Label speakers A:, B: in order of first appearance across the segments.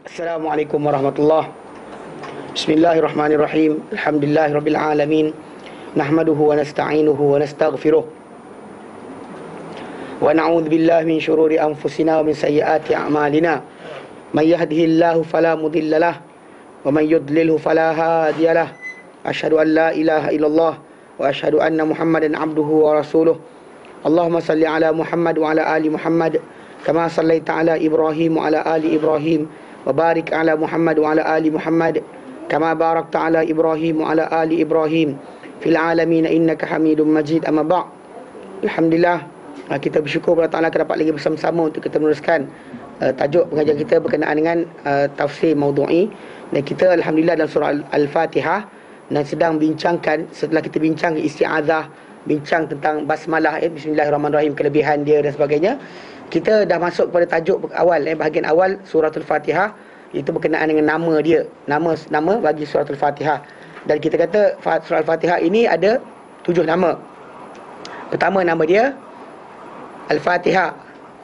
A: Assalamualaikum warahmatullahi. Bismillahirrahmanirrahim. Alhamdulillahirabbil alamin. Nahmaduhu wa nasta'inuhu wa nastaghfiruh. Wa na'udzu billahi min shururi anfusina wa min sayyiati a'malina. May yahdihillahu fala mudilla lahu wa may yudlilhu fala hadiya lahu. Asyhadu an la ilaha illallah wa asyhadu anna Muhammadan abduhu wa rasuluh. Allahumma salli ala Muhammad wa ala ali Muhammad kama sallaita ala Ibrahim wa ala ali Ibrahim. وبارك على محمد وعلى آل محمد كما باركت على إبراهيم وعلى آل إبراهيم في العالمين إنك حميد مجيد. أما بعد. Alhamdulillah, kita bersyukur kepada Ta'ala kita dapat lagi bersama-sama untuk kita meneruskan tajuk pengajian kita berkenaan dengan tafsir maudhu'i. Dan kita Alhamdulillah dalam surah Al-Fatihah dan sedang bincangkan, setelah kita bincang isti'adzah, bincang tentang basmalah, Bismillahirrahmanirrahim, kelebihan dia dan sebagainya, kita dah masuk kepada tajuk awal, bahagian awal suratul Fatihah, itu berkenaan dengan nama dia, nama bagi suratul Fatihah. Dan kita kata surah Al-Fatihah ini ada 7 nama. Pertama nama dia Al-Fatihah,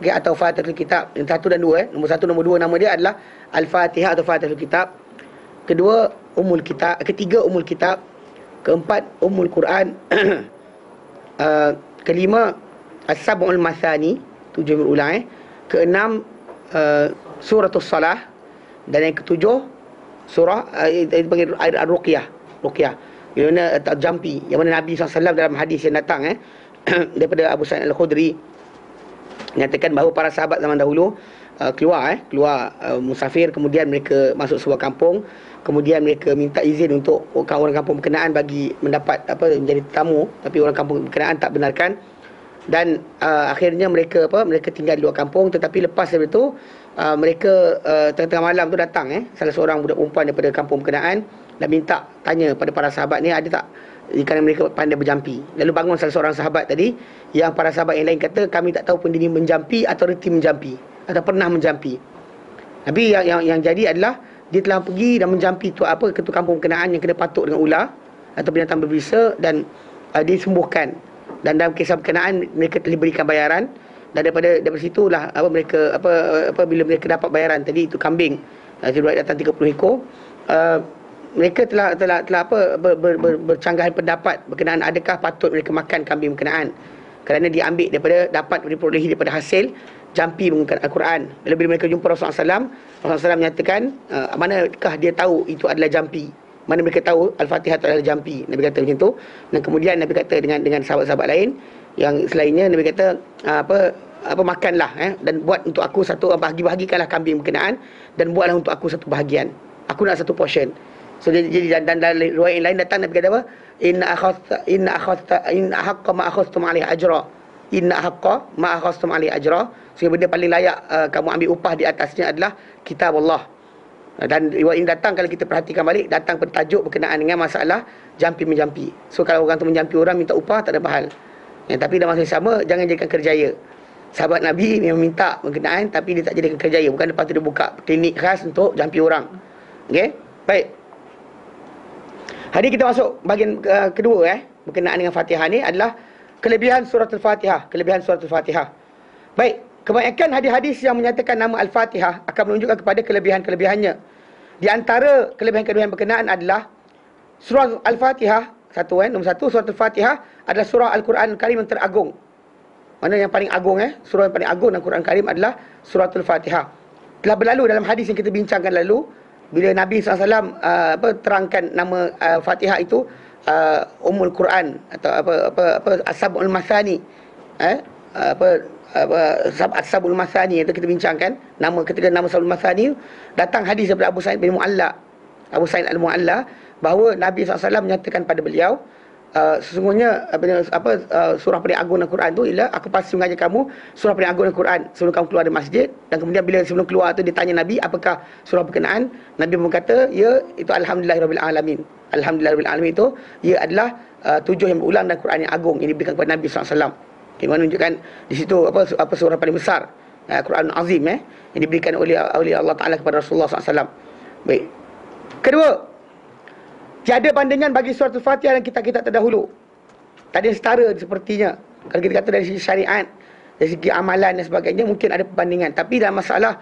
A: atau Fatihul Kitab. Yang 1 dan 2, nombor 1, nombor 2 nama dia adalah Al-Fatihah atau Fatihul Kitab. Kedua Ummul Kitab, ketiga Ummul Kitab, keempat Ummul Quran. Kelima As-Sab'ul Mathani, 7 berulang. Keenam Suratul Salah. Dan yang ketujuh surah dipanggil Ar-Ruqyah, Ruqyah, yang mana jampi, yang mana Nabi SAW dalam hadis yang datang daripada Abu Sa'id Al-Khudri menyatakan bahawa para sahabat zaman dahulu keluar musafir, kemudian mereka masuk sebuah kampung, kemudian mereka minta izin untuk orang kampung berkenaan bagi mendapat menjadi tetamu, tapi orang kampung berkenaan tak benarkan. Dan akhirnya mereka tinggal di luar kampung. Tetapi lepas daripada itu mereka tengah-tengah malam tu datang salah seorang budak perempuan daripada kampung berkenaan dan minta tanya pada para sahabat ni ada tak, kerana mereka pandai berjampi. Lalu bangun salah seorang sahabat tadi, yang para sahabat yang lain kata kami tak tahu pun dia menjampi atau reti menjampi atau pernah menjampi. Tapi yang jadi adalah dia telah pergi dan menjampi ketua kampung berkenaan yang kena patuk dengan ular atau binatang berbisa, dan disembuhkan. Dan dalam kisah berkenaan mereka telah berikan bayaran, dan daripada situlah mereka bila mereka dapat bayaran tadi, itu kambing riwayat datang 30 ekor, mereka telah bercanggahan pendapat berkenaan adakah patut mereka makan kambing berkenaan, kerana diambil dapat diperolehi daripada hasil jampi menggunakan Al-Quran. Bila mereka jumpa Rasulullah SAW menyatakan manakah dia tahu itu adalah jampi, mana mereka tahu Al-Fatihah itu adalah jampi. Nabi kata macam tu. Dan kemudian Nabi kata dengan sahabat-sahabat lain yang selainnya, Nabi kata makanlah dan buat untuk aku satu, bahagi-bahagikanlah kambing berkenaan dan buatlah untuk aku satu bahagian. Aku nak satu portion. So jadi dan dalam riwayat yang lain datang Nabi kata apa? Inna haqqa ma akhadtum alaihi ajra. Inna haqqa ma akhadtum alaihi ajra. Sehingga benda paling layak kamu ambil upah di atasnya adalah kitab Allah. Dan riwayat ini datang, kalau kita perhatikan balik, datang bertajuk berkenaan dengan masalah jampi-menjampi. So kalau orang tu menjampi orang minta upah, tak ada bahal. Tapi dalam masa yang sama, jangan jadikan kerjaya. Sahabat Nabi memang minta berkenaan, tapi dia tak jadikan kerjaya. Bukan lepas tu dia buka klinik khas untuk jampi orang. Okey? Baik. Hari kita masuk bahagian kedua berkenaan dengan Fatihah ni adalah kelebihan surah Al-Fatihah. Kelebihan surah Al-Fatihah. Baik. Kebanyakan hadis-hadis yang menyatakan nama Al-Fatihah akan menunjukkan kepada kelebihan-kelebihannya. Di antara kelebihan-kelebihan berkenaan adalah surah Al-Fatihah, nombor 1, surah Al-Fatihah adalah surah Al-Quran Karim yang teragung. Mana yang paling agung surah yang paling agung dalam Al-Quran Karim adalah surah Al-Fatihah. Telah berlalu dalam hadis yang kita bincangkan lalu, bila Nabi SAW terangkan nama Fatihah itu Ummul Quran atau As-Sab'ul Mathani, As-Sab'ul Mathani itu kita bincangkan. Ketika nama As-Sab'ul Mathani datang hadis daripada Abu Sa'id bin Mu'alla, Abu Sa'id Al-Mu'alla, bahawa Nabi SAW menyatakan pada beliau, sesungguhnya surah paling agung Al-Quran tu ialah, aku pasti mengajar kamu surah paling agung Al-Quran sebelum kamu keluar dari masjid. Dan kemudian bila sebelum keluar tu dia tanya Nabi apakah surah berkenaan, Nabi berkata ya, itu Alhamdulillahirabbil alamin. Alhamdulillahirabbil alamin itu ia adalah 7 yang berulang dalam Quran yang agung yang diberikan kepada Nabi SAW. Menunjukkan di situ apa surah paling besar, Quran Azim yang diberikan oleh Allah Ta'ala kepada Rasulullah SAW. Baik. Kedua, tiada bandingan bagi surah Al-Fatihah dan kitab-kitab terdahulu. Tak ada setara sepertinya. Kalau kita kata dari segi syariat, dari segi amalan dan sebagainya, mungkin ada perbandingan. Tapi dalam masalah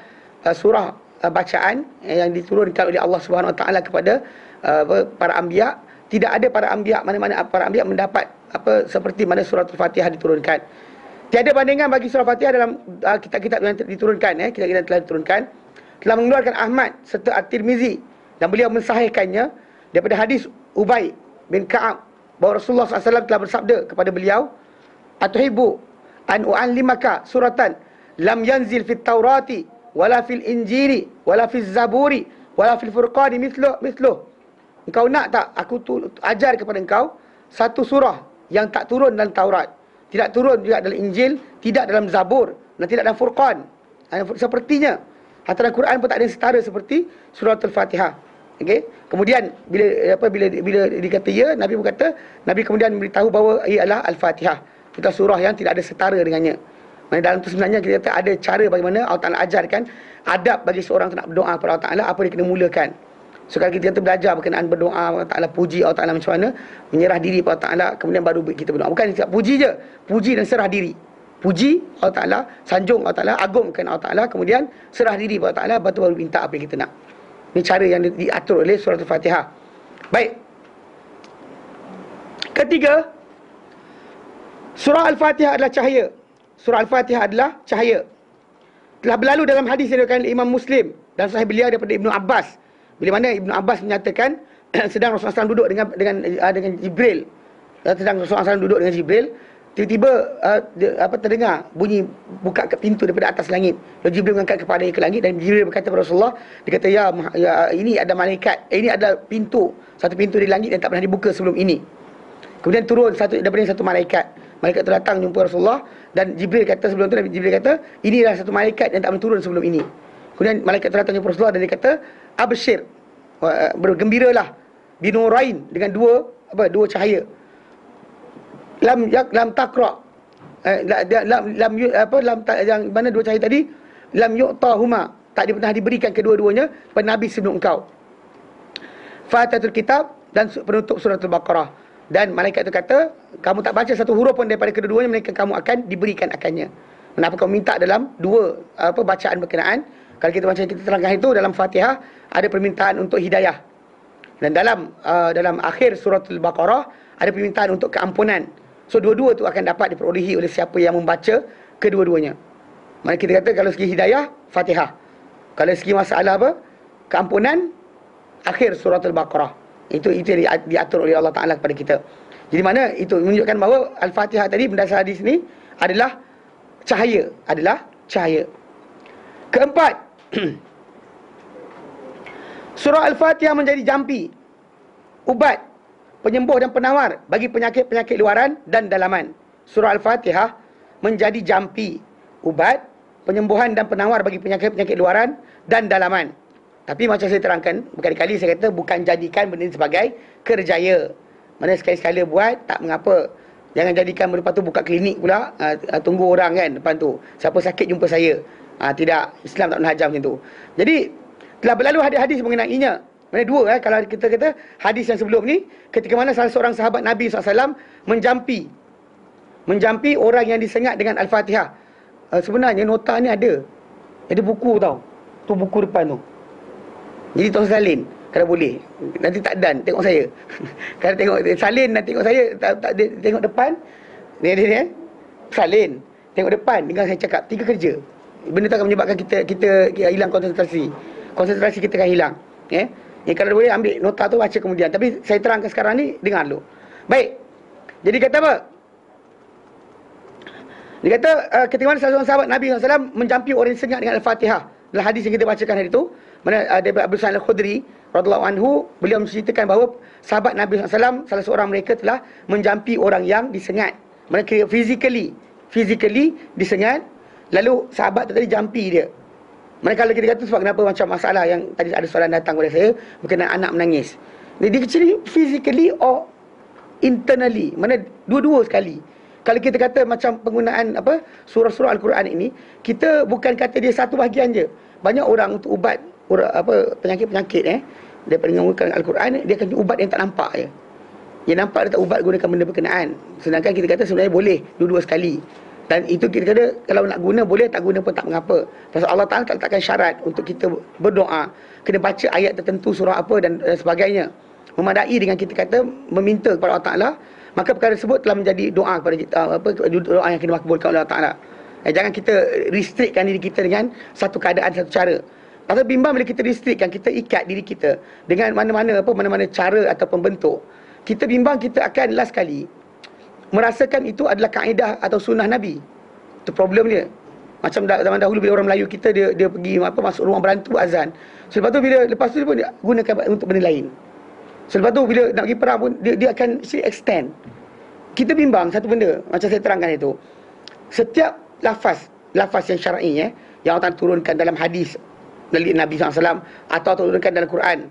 A: surah bacaan yang diturunkan oleh Allah Subhanahu Wa Taala kepada para anbiya. Tidak ada para anbiya, mana-mana para anbiya mendapat seperti mana surah Al-Fatihah diturunkan. Tiada bandingan bagi surah Fatihah dalam kitab-kitab yang diturunkan, kitab-kitab yang telah diturunkan. Telah mengeluarkan Ahmad serta At-Tirmizi, dan beliau mensahihkannya daripada hadis Ubay bin Ka'ab bahawa Rasulullah SAW telah bersabda kepada beliau, "Atuhibbu an u'allimaka suratan lam yanzil fit Taurati wala fil Injili wala fil Zaburi wala fil Furqani mithluh." Engkau nak tak aku ajar kepada engkau satu surah yang tak turun dalam Taurat, tidak turun juga dalam Injil, tidak dalam Zabur, dan tidak dalam Furqan. Sepertinya antara Quran pun tak ada yang setara seperti surah Al-Fatihah. Okey. Kemudian bila dikata ya, Nabi berkata, Nabi kemudian memberitahu bahawa ia adalah Al-Fatihah. Itu surah yang tidak ada setara dengannya. Dalam itu sebenarnya kita kata ada cara bagaimana Allah Taala ajarkan adab bagi seorang nak berdoa kepada Allah Taala, apa dia kena mulakan. So kalau kita belajar berkenaan berdoa Allah Taala, puji Allah Taala macam mana, menyerah diri kepada Allah Taala, kemudian baru kita berdoa. Bukan siap puji je, puji dan serah diri. Puji Allah Taala, sanjung Allah Taala, agungkan Allah Taala, kemudian serah diri kepada Allah Taala, baru minta apa yang kita nak. Ini cara yang diatur oleh surah Al-Fatihah. Baik. Ketiga, surah Al-Fatihah adalah cahaya. Surah Al-Fatihah adalah cahaya. Telah berlalu dalam hadis yang diriwayatkan oleh Imam Muslim dan sahih beliau daripada Ibnu Abbas, bila mana Ibnu Abbas menyatakan sedang Rasulullah SAW duduk dengan Jibril. Sedang Rasulullah SAW duduk dengan Jibril, tiba-tiba terdengar bunyi buka ke pintu daripada atas langit. Lalu Jibril mengangkat kepalanya ke langit dan Jibril berkata kepada Rasulullah, dia kata, ya ini ada malaikat, ini ada pintu, satu pintu di langit yang tak pernah dibuka sebelum ini. Kemudian turun daripada satu malaikat. Malaikat itu datang jumpa Rasulullah, dan Jibril kata sebelum tu, Jibril kata, inilah satu malaikat yang tak pernah turun sebelum ini. Kemudian malaikat itu datang jumpa Rasulullah dan dia kata, abshir, bergembiralah, binurain, dengan dua cahaya. Lam taqra, yang mana dua cahaya tadi, lam yu'tahuma, tak pernah diberikan kedua-duanya kepada Nabi sebelum engkau. Fatihatul Kitab dan penutup surah Al-Baqarah. Dan malaikat itu kata, kamu tak baca satu huruf pun daripada kedua-duanya, melainkan kamu akan diberikan akannya. Kenapa kamu minta dalam dua bacaan berkenaan? Kalau kita macam kita terangkan itu, dalam Fatihah ada permintaan untuk hidayah. Dan dalam akhir surah Al-Baqarah ada permintaan untuk keampunan. So dua-dua itu akan dapat diperolehi oleh siapa yang membaca kedua-duanya. Maka kita kata kalau segi hidayah, Fatihah. Kalau segi masalah keampunan, akhir surah Al-Baqarah. Itu yang diatur oleh Allah Ta'ala kepada kita. Jadi mana itu menunjukkan bahawa Al-Fatihah tadi berdasar hadis ni adalah cahaya. Keempat, surah Al-Fatihah menjadi jampi, ubat, penyembuh dan penawar bagi penyakit-penyakit luaran dan dalaman. Surah Al-Fatihah menjadi jampi, ubat, penyembuhan dan penawar bagi penyakit-penyakit luaran dan dalaman. Tapi macam saya terangkan berkali-kali, saya kata bukan jadikan benda ini sebagai kerjaya. Mana sekali-sekala buat, tak mengapa. Jangan jadikan lepas tu buka klinik pula, tunggu orang kan depan tu, siapa sakit jumpa saya. Tidak, Islam tak pernah ajar macam tu. Jadi telah berlalu hadis-hadis mengenainya. Mana dua, kalau kita kata hadis yang sebelum ni, ketika mana salah seorang sahabat Nabi SAW menjampi orang yang disengat dengan Al-Fatihah. Sebenarnya nota ni ada buku tau, tu buku depan tu. Jadi tuan salin kalau boleh, nanti tak dan tengok saya. Kalau tengok salin dan tengok saya, tak tengok depan dia salin, tengok depan, dengar saya cakap, 3 kerja. Benda tu akan menyebabkan kita hilang konsentrasi kita akan hilang. Kalau boleh ambil nota tu, baca kemudian. Tapi saya terangkan sekarang ni, dengar dulu. Baik. Jadi kata apa? Dia kata ketika mana salah seorang sahabat Nabi SAW menjampi orang yang sengat dengan Al-Fatihah. Dalam hadis yang kita bacakan hari itu, mana daripada Abu Sa'id Al-Khudri radhiyallahu anhu, beliau menceritakan bahawa sahabat Nabi SAW, salah seorang mereka telah menjampi orang yang disengat. Mereka physically disengat, lalu sahabat tadi jampi dia. Mana kalau kita kata sebab kenapa macam masalah yang tadi ada soalan datang kepada saya berkenaan anak menangis. Dia kecil ni physically or internally, mana dua-dua sekali. Kalau kita kata macam penggunaan surah-surah Al-Quran ini, kita bukan kata dia satu bahagian je. Banyak orang untuk ubat penyakit-penyakit daripada menggunakan Al-Quran, dia akan ubat yang tak nampak je. Yang nampak dia tak ubat gunakan benda berkenaan. Sedangkan kita kata sebenarnya boleh dua-dua sekali. Dan itu kita kata kalau nak guna boleh, tak guna pun tak mengapa. Pasal Allah Ta'ala tak letakkan syarat untuk kita berdoa. Kena baca ayat tertentu, surah apa dan sebagainya. Memadai dengan kita kata meminta kepada Allah Ta'ala, maka perkara tersebut telah menjadi doa kepada kita, doa yang kena makbulkan oleh Allah Ta'ala. Jangan kita restrictkan diri kita dengan satu keadaan, satu cara. Pasal bimbang bila kita restrictkan, kita ikat diri kita dengan mana-mana cara ataupun bentuk. Kita bimbang kita akan last kali merasakan itu adalah kaedah atau sunnah Nabi. Itu problem dia. Macam zaman dahulu bila orang Melayu kita dia pergi masuk rumah berantu azan. So, lepas tu dia pun dia gunakan untuk benda lain. So, lepas tu bila nak pergi perang pun dia akan extend. Kita bimbang satu benda, macam saya terangkan itu. Setiap lafaz yang syar'i yang Allah turunkan dalam hadis dari Nabi SAW atau turunkan dalam Quran,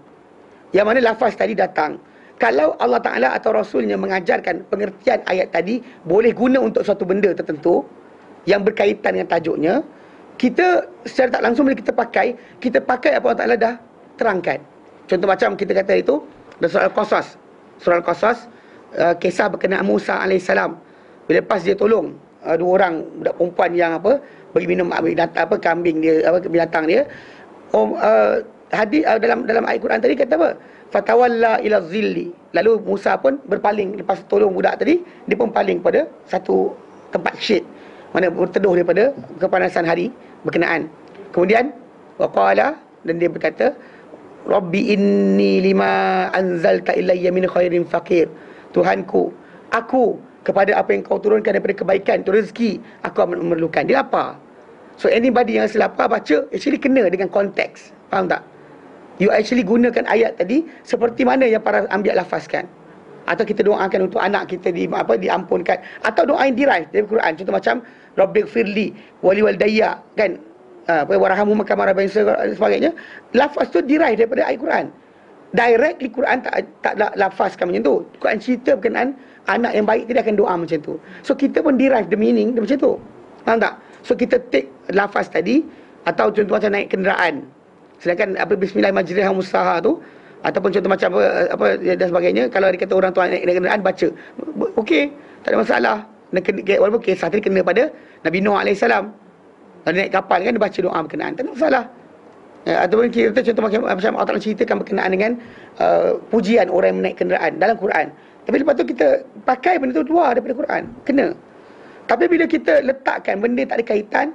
A: yang mana lafaz tadi datang, kalau Allah Ta'ala atau Rasulnya mengajarkan pengertian ayat tadi boleh guna untuk suatu benda tertentu yang berkaitan dengan tajuknya, kita secara tak langsung bila kita pakai apa Allah Ta'ala dah terangkan. Contoh macam kita kata itu dalam surah Al-Qasas, kisah berkenaan Musa AS. Bila lepas dia tolong dua orang budak perempuan yang bagi minum kambing dia, binatang dia. Hadis dalam ayat Quran tadi kata apa? Fatawalla ila zilli. Lalu Musa pun berpaling lepas tolong budak tadi, dia pun paling pada satu tempat shade, mana berteduh daripada kepanasan hari berkenaan. Kemudian waqala, dan dia berkata, Rabbi inni lima anzalta ilayya min khairin faqir. Tuhanku, aku kepada apa yang kau turunkan daripada kebaikan, itu rezeki, aku amat memerlukan. Dia lapar. So anybody yang lapar baca actually kena dengan konteks. Faham tak? You actually gunakan ayat tadi seperti mana yang para ambil lafazkan. Atau kita doakan untuk anak kita diampunkan, atau doa yang derive dari Quran. Contoh macam Rabbighfirli wali waldayya, kan? Warhamhuma kama rabbayani shaghira dan sebagainya. Lafaz tu derive daripada ayat Quran. Directly Quran tak lafazkan macam tu. Quran cerita berkenaan anak yang baik tidak akan doa macam tu. So kita pun derive the meaning macam tu. Faham tak? So kita take lafaz tadi, atau contoh macam naik kenderaan. Sedangkan bismillah majriha musaha tu, ataupun contoh macam dan sebagainya, kalau dia kata orang tu naik kenderaan baca. Okey, tak ada masalah. Walaupun kisah tadi kena pada Nabi Nuh AS. Kalau naik kapal kan dia baca doa berkenaan, tak ada masalah. Ataupun kita contoh macam Allah Ta'ala ceritakan berkenaan dengan pujian orang yang menaik kenderaan dalam Quran. Tapi lepas tu kita pakai benda tu luar daripada Quran, kena. Tapi bila kita letakkan benda tak ada kaitan,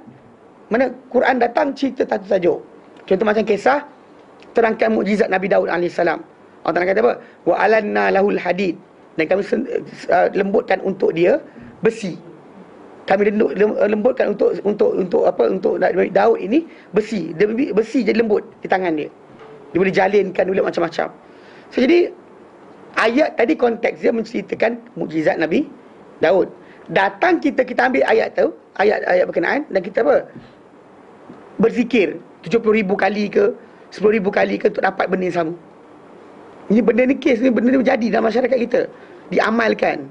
A: mana Quran datang cerita satu tajuk. Contoh macam kisah terangkan mukjizat Nabi Daud AS. Allah Ta'ala kata apa? Wa alanna lahul hadid. Dan kami lembutkan untuk dia besi. Kami lembutkan untuk Daud ini besi. Besi jadi lembut di tangan dia. Dia boleh jalinkan, dia boleh macam-macam. So, jadi ayat tadi konteks dia menceritakan mukjizat Nabi Daud. Datang kita ambil ayat tu, ayat berkenaan, dan kita berzikir 70,000 kali ke 10,000 kali ke untuk dapat benda yang sama. Ini benda ni kes ni, benda ni berjadi dalam masyarakat kita, diamalkan.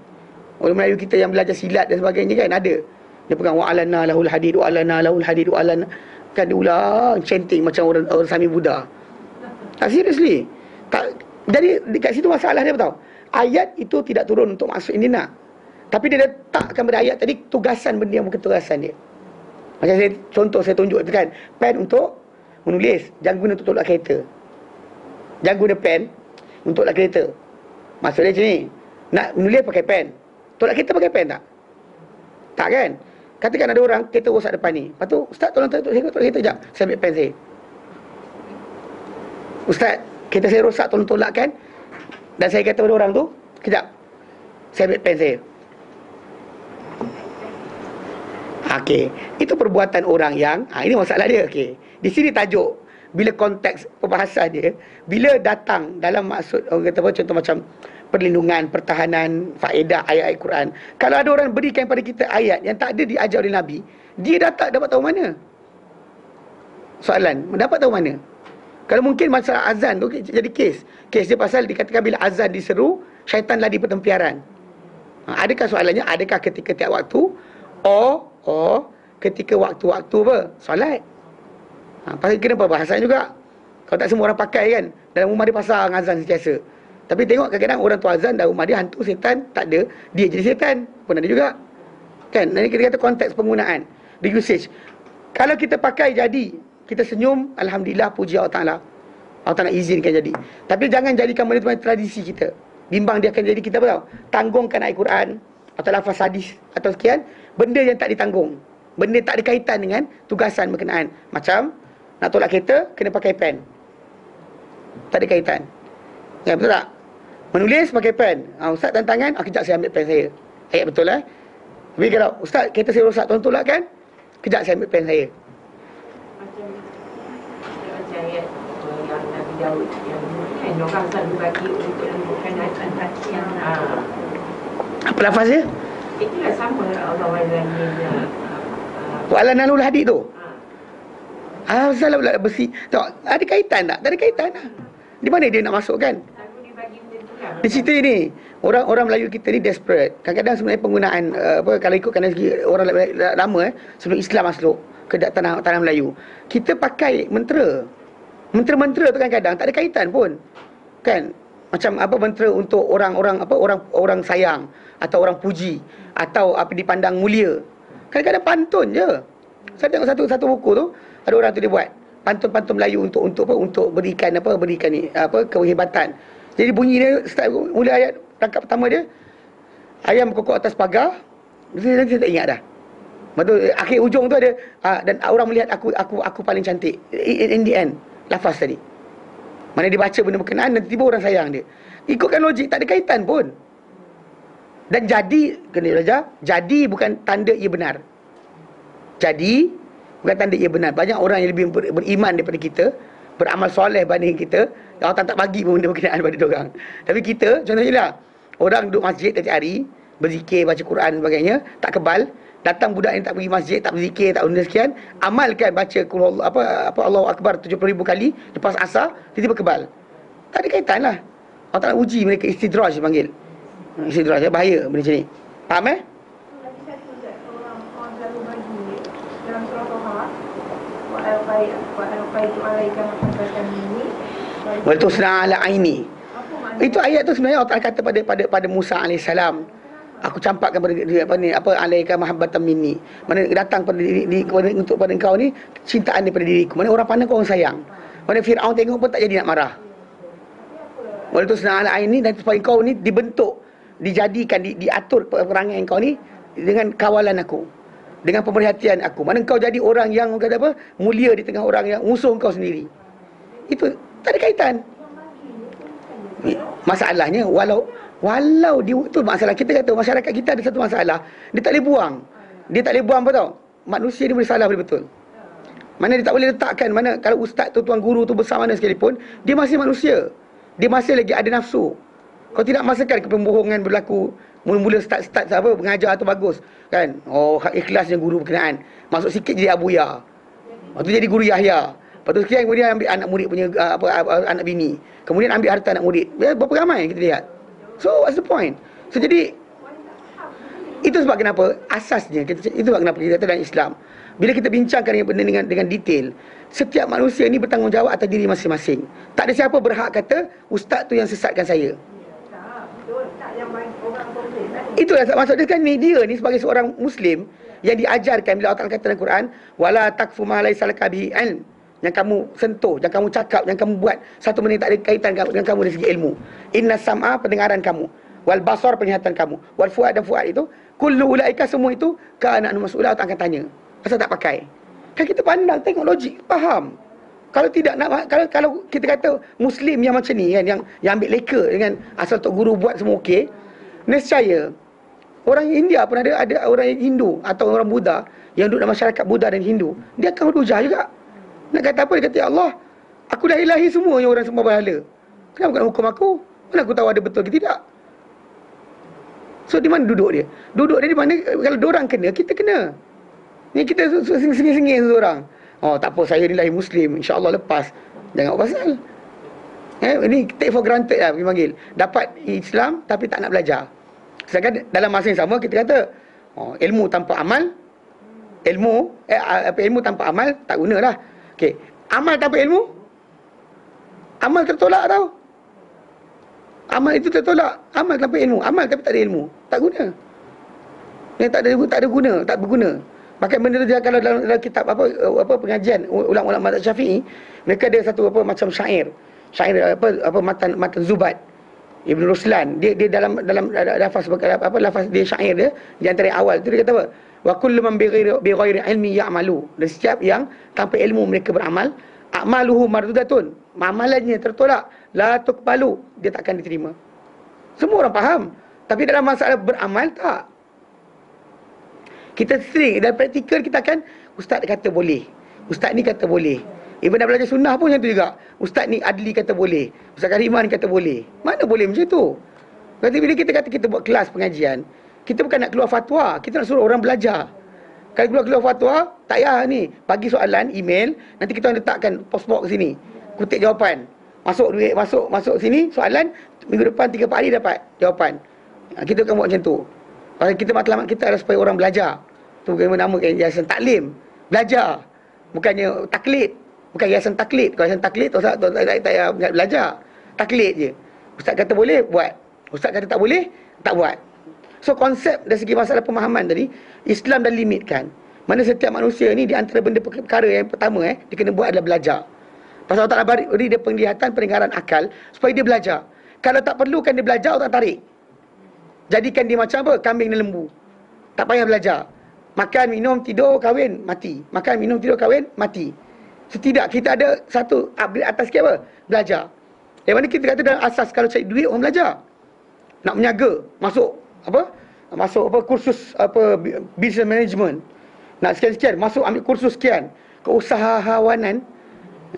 A: Orang Melayu kita yang belajar silat dan sebagainya kan ada. Dia pegang wa'alana lahul hadid, wa'alana lahul hadid, wa'alana, kan dia ulang chanting macam orang Sami Buddha. Tak, seriously. Tak, jadi dekat situ masalah dia, tahu. Ayat itu tidak turun untuk maksud ini nak. Tapi dia letakkan pada ayat tadi tugasan benda yang bukan tugasan dia. Macam saya tunjuk tu kan, pen untuk menulis, jangan guna untuk tolak kereta. Jangan guna pen untuk tolak kereta. Maksudnya macam ni, nak menulis pakai pen, tolak kereta pakai pen tak? Tak kan? Katakan ada orang kereta rosak depan ni, lepas tu, Ustaz tolak kereta sekejap, saya ambil pen saya. Ustaz, kereta saya rosak, tolong tolakkan. Dan saya kata pada orang tu, kejap, saya ambil pen saya. Okey, itu perbuatan orang yang ini masalah dia. Okey, di sini tajuk, bila konteks perbahasan dia, bila datang dalam maksud orang kata apa, contoh macam perlindungan, pertahanan, faedah ayat-ayat Quran. Kalau ada orang berikan pada kita ayat yang tak ada diajar oleh Nabi, dia dapat tahu mana? Soalan, dapat tahu mana? Kalau mungkin masalah azan tu jadi kes dia pasal dikatakan bila azan diseru, syaitan lari pertempiaran. Adakah soalannya, adakah ketika tiap waktu? Ketika waktu-waktu solat. Pasal kena perbahasan juga. Kalau tak semua orang pakai kan, dalam rumah dia pasang azan sentiasa. Tapi tengok kadang-kadang orang tu azan dalam rumah dia hantu setan, tak ada, dia jadi setan pun ada juga. Kan? Nanti kita kata konteks penggunaan, the usage. Kalau kita pakai jadi, kita senyum, alhamdulillah, puji Allah Taala. Allah Taala izinkan jadi. Tapi jangan jadikan benda itu tradisi kita. Bimbang dia akan jadi kita apa tahu? Tanggungkan ayat Quran atau lafaz hadis atau sekian benda yang tak ditanggung. Benda tak ada kaitan dengan tugasan berkenaan. Macam nak tolak kereta kena pakai pen. Tak ada kaitan. Ya, betul tak? Menulis pakai pen. Ustaz tantangan, kejap saya ambil pen saya. Ayat betul lah. Tapi kalau ustaz kereta saya rosak, tuan tolakkan, kejap saya ambil pen saya.
B: Macam ayat yang Nabi Daud yang orang selalu bagi untuk menyebutkan ayat yang
A: apa lafaz dia?
B: itulah sama Allah Walanya
A: Wa'ala nalul hadid tu. Salah pula besi. Tengok, ada kaitan tak? Tak ada kaitan lah. Di mana dia nak masukkan?
B: lalu dibagi tentulah.
A: Di cerita ni, orang Melayu kita ni desperate. Kadang-kadang sebenarnya penggunaan kalau ikutkan dari segi orang lama sebelum Islam masuk ke tanah Melayu, kita pakai mentera. Mentera-mentera tu kadang-kadang tak ada kaitan pun. Kan? Macam apa mentera untuk orang sayang atau orang puji atau apa dipandang mulia. Kadang-kadang pantun je. Saya tengok satu buku tu, ada orang tu dia buat pantun-pantun Melayu untuk berikan kehebatan. Jadi bunyi dia start mula ayat rangkap pertama dia, ayam berkokok atas pagar. Saya tak ingat dah. Betul, akhir ujung tu ada dan orang melihat aku paling cantik. In the end, lafaz tadi. Mana dia baca benda berkenaan dan tiba-tiba orang sayang dia. Ikutkan logik tak ada kaitan pun. Dan jadi, kena belajar, jadi bukan tanda ia benar. Jadi bukan tanda ia benar. Banyak orang yang lebih beriman daripada kita, beramal soleh banding kita, Allah tak bagi pun benda berkenaan pada diorang. Tapi kita, contohnya lah, orang duduk masjid setiap hari, berzikir, baca Quran dan sebagainya, tak kebal. Datang budak yang tak pergi masjid, tak berzikir, tak benda sekian, amalkan baca Allahu Akbar 70,000 kali lepas asar, tiba-tiba kebal. Tak ada kaitan lah. Allah tak nak uji mereka, istidraj panggil. Istidraj, bahaya benda macam ni. Faham
C: Lagi satu Ustaz, orang selalu bagi dalam surah Toha, wa'alqaitu alaika mahabbatan minni
A: Wal tusna ala aini.
C: apa makna?
A: Itu ayat tu sebenarnya Allah Taala kata pada Musa AS. Aku campakkan pada dia alaika mahabbatan minni. Mana datang pada engkau ni cintaan daripada diriku. Mana orang pandang kau orang sayang. Mana Firaun tengok pun tak jadi nak marah. Wal tusna ala aini, dan supaya kau ni dibentuk, dijadikan, diatur perangai kau ni dengan kawalan aku, dengan pemerhatian aku. Mana kau jadi orang yang kata apa, mulia di tengah orang yang musuh kau sendiri. Itu tak ada kaitan. Masalahnya walau tu masalah kita kata masyarakat kita ada satu masalah, dia tak boleh buang. Dia tak boleh buang apa tau? Manusia ni boleh salah boleh betul. Mana dia tak boleh letakkan, mana kalau ustaz tu, tuan guru tu besar mana sekalipun, dia masih manusia. Dia masih lagi ada nafsu. Kau tidak masakan kepembohongan berlaku mula-mula start apa mengajar tu bagus kan. Oh, ikhlasnya guru berkenaan. Masuk sikit jadi abuya. Lepas tu jadi guru Yahya. Lepas tu sekian kemudian ambil anak murid punya anak bini. Kemudian ambil harta anak murid. Berapa ramai kita lihat. So what's the point? So jadi itu sebab kenapa asasnya itu sebab kenapa kita kata dalam Islam, bila kita bincangkan benda dengan detail, setiap manusia ni bertanggungjawab atas diri masing-masing. Tak ada siapa berhak kata ustaz tu yang sesatkan saya. Itulah maksud dia kan, ni dia ni sebagai seorang Muslim yang diajarkan bila Allah Ta'ala kata dalam Quran, wala takfu ma laysa laka bihi ilm, yang kamu sentuh, yang kamu cakap, yang kamu buat satu benda tak ada kaitan dengan kamu dari segi ilmu. Inna sam'a, pendengaran kamu, wal basar, penglihatan kamu, wal fuad, dan fuad itu, kullu ulaika, semua itu kana anu mas'ula, Allah akan tanya. Asal tak pakai? Kan kita pandang, tengok logik, faham. Kalau tidak nak, kalau kita kata Muslim yang macam ni kan, yang ambil leka dengan asal tok guru buat semua okey, nescaya orang India pun ada orang Hindu atau orang Buddha yang duduk dalam masyarakat Buddha dan Hindu, dia akan hujah juga. Nak kata apa? Dia kata, ya Allah, aku dah ilahi semua yang orang sembah berhala. Kenapa kau nak hukum aku? Mana aku tahu ada betul ke tidak? So di mana duduk dia? Duduk dia di mana? Kalau diorang kena, kita kena. Ni kita sengih-sengih seorang. Oh, tak apa, saya ni lahir Muslim, insya-Allah lepas. Jangan buat pasal. Ini take for granted lah panggil. Dapat Islam tapi tak nak belajar. Sedangkan dalam masa yang sama kita kata, ilmu tanpa amal, ilmu tanpa amal tak guna lah. Okey, amal tanpa ilmu, amal tertolak tau. Amal itu tertolak. Amal tanpa ilmu, amal tapi tak ada ilmu, tak guna. Yang tak ada guna, tak berguna. Bahkan benda tu dia kalau dalam kitab apa pengajian ulama-ulama mazhab Syafi'i, mereka ada satu apa macam syair. Syair apa matan Zubat Ibn Ruslan, dia dalam lafaz lafaz dia syair dia di antara awal tu dia kata apa? Wa kullu man bighairi ilmi ya'malu. Dan setiap yang tanpa ilmu mereka beramal, a'maluhu mardudatun. Amalannya tertolak, la tuqbalu, dia takkan diterima. Semua orang faham. Tapi dalam masalah beramal tak. Kita sering dalam praktikal kita akan ustaz kata boleh, ustaz ni kata boleh. Even dah belajar sunnah pun macam tu juga. Ustaz ni Adli kata boleh, Ustaz Kariman kata boleh. Mana boleh macam tu? Berarti bila kita kata kita buat kelas pengajian, kita bukan nak keluar fatwa, kita nak suruh orang belajar. Kalau keluar fatwa, tak payah ni, bagi soalan, email, nanti kita orang letakkan postbox sini, kutip jawapan. Masuk duit, masuk sini, soalan, minggu depan 3-4 hari dapat jawapan. Kita akan buat macam tu. Pasal kita matlamat kita adalah supaya orang belajar. Tu namakan yayasan taklim. Belajar. Bukannya taklid. Bukan yayasan taklid. Kalau yayasan taklid, tak payah belajar. Taklid je. Ustaz kata boleh, buat. Ustaz kata tak boleh, tak buat. So konsep dari segi masalah pemahaman tadi, Islam dah limitkan. Mana setiap manusia ni di antara benda perkara yang pertama dia kena buat adalah belajar. Pasal Allah Ta'ala beri dia penglihatan, pendengaran akal supaya dia belajar. Kalau tak perlukan dia belajar, tak tarik. Jadikan dia macam apa? Kambing dan lembu. Tak payah belajar. Makan, minum, tidur, kahwin, mati. Makan, minum, tidur, kahwin, mati. Setidak kita ada satu upgrade atas sikit apa? Belajar. Yang mana kita kata dalam asas kalau cari duit orang belajar. Nak menyaga, masuk kursus business management. Nak sekian-sekian, masuk ambil kursus sekian. Keusahawanan.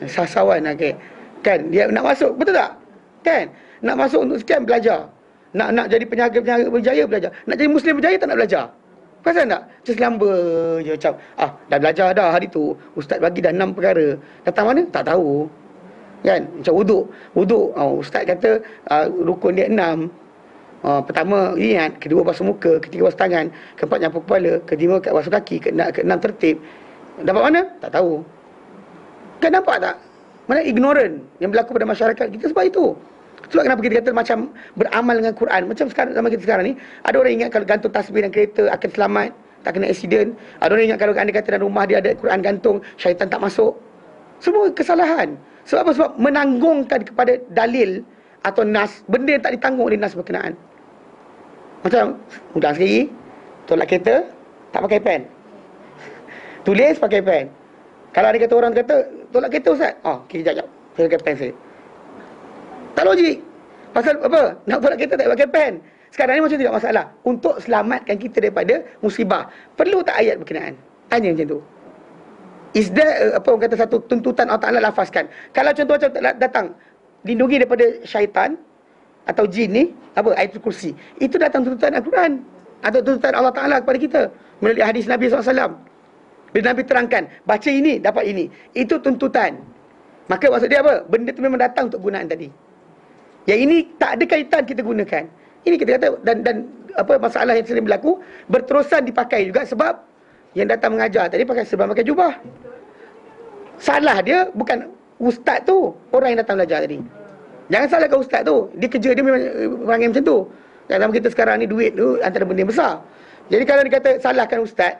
A: Sasawan, okey. Kan dia nak masuk, betul tak? Kan? Nak masuk untuk sekian belajar. Nak jadi penjaga berjaya belajar. Nak jadi muslim berjaya tak nak belajar. Perasan tak? Macam selamba je macam dah belajar dah hari tu. Ustaz bagi dah 6 perkara. Datang mana? Tak tahu. Kan? Macam wuduk. Ustaz kata rukun dia 6. Pertama niat, kedua basuh muka, ketiga basuh tangan, keempat nyapu kepala, kelima basuh kaki, keenam tertib. Dapat mana? Tak tahu. Kan nampak tak? Mana ignorant yang berlaku pada masyarakat kita sebab itu. Sebab kenapa kita kata macam beramal dengan Quran. Macam sekarang, zaman kita sekarang ni, ada orang ingat kalau gantung tasbih dan kereta akan selamat, tak kena accident. Ada orang ingat kalau anda kata dalam rumah dia ada Quran gantung, syaitan tak masuk. Semua kesalahan. Sebab apa? Sebab menanggungkan kepada dalil atau nas, benda yang tak ditanggung oleh nas berkenaan. Macam, udang sekali, tolak kereta, tak pakai pen. Tulis, pakai pen. Kalau ada kata orang kata, tolak kereta Ustaz. Kejap, saya pakai pen saya. Tak logik. Pasal apa? Nak tolak kereta tak pakai pen. Sekarang ni macam tidak masalah. Untuk selamatkan kita daripada musibah, perlu tak ayat berkenaan? Hanya macam tu. Is there orang kata satu tuntutan Allah Ta'ala lafazkan. Kalau contoh macam datang, lindungi daripada syaitan atau jin ni, ayatul kursi. Itu datang tuntutan Al-Quran atau tuntutan Allah Ta'ala kepada kita melalui hadis Nabi SAW. Bila Nabi terangkan, baca ini, dapat ini. Itu tuntutan. Maka maksud dia apa? Benda tu memang datang untuk gunaan tadi. Yang ini tak ada kaitan kita gunakan. Ini kita kata, dan masalah yang sering berlaku, berterusan dipakai juga sebab yang datang mengajar tadi sebab pakai jubah. Salah dia bukan ustaz tu, orang yang datang belajar tadi. Jangan salahkan ustaz tu. Dia kerja dia memang perangai macam tu. Dalam kita sekarang ni duit tu antara benda yang besar. Jadi kalau dia kata salahkan ustaz,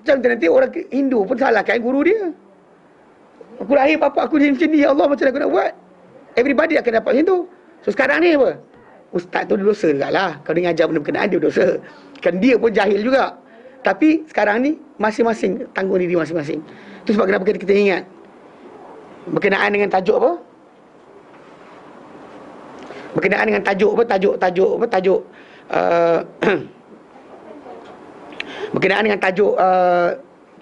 A: macam nanti orang Hindu pun salahkan guru dia. Aku lahir bapak aku macam ni, ya Allah, macam mana aku nak buat? Everybody akan dapat macam tu. So sekarang ni apa? Ustaz tu dosa juga lah. Kalau dia ngajar benda berkenaan, dia dosa. Kan dia pun jahil juga. Tapi sekarang ni masing-masing tanggung diri masing-masing. Itu sebab kenapa kita ingat berkenaan dengan tajuk apa? Berkenaan dengan tajuk berkenaan dengan tajuk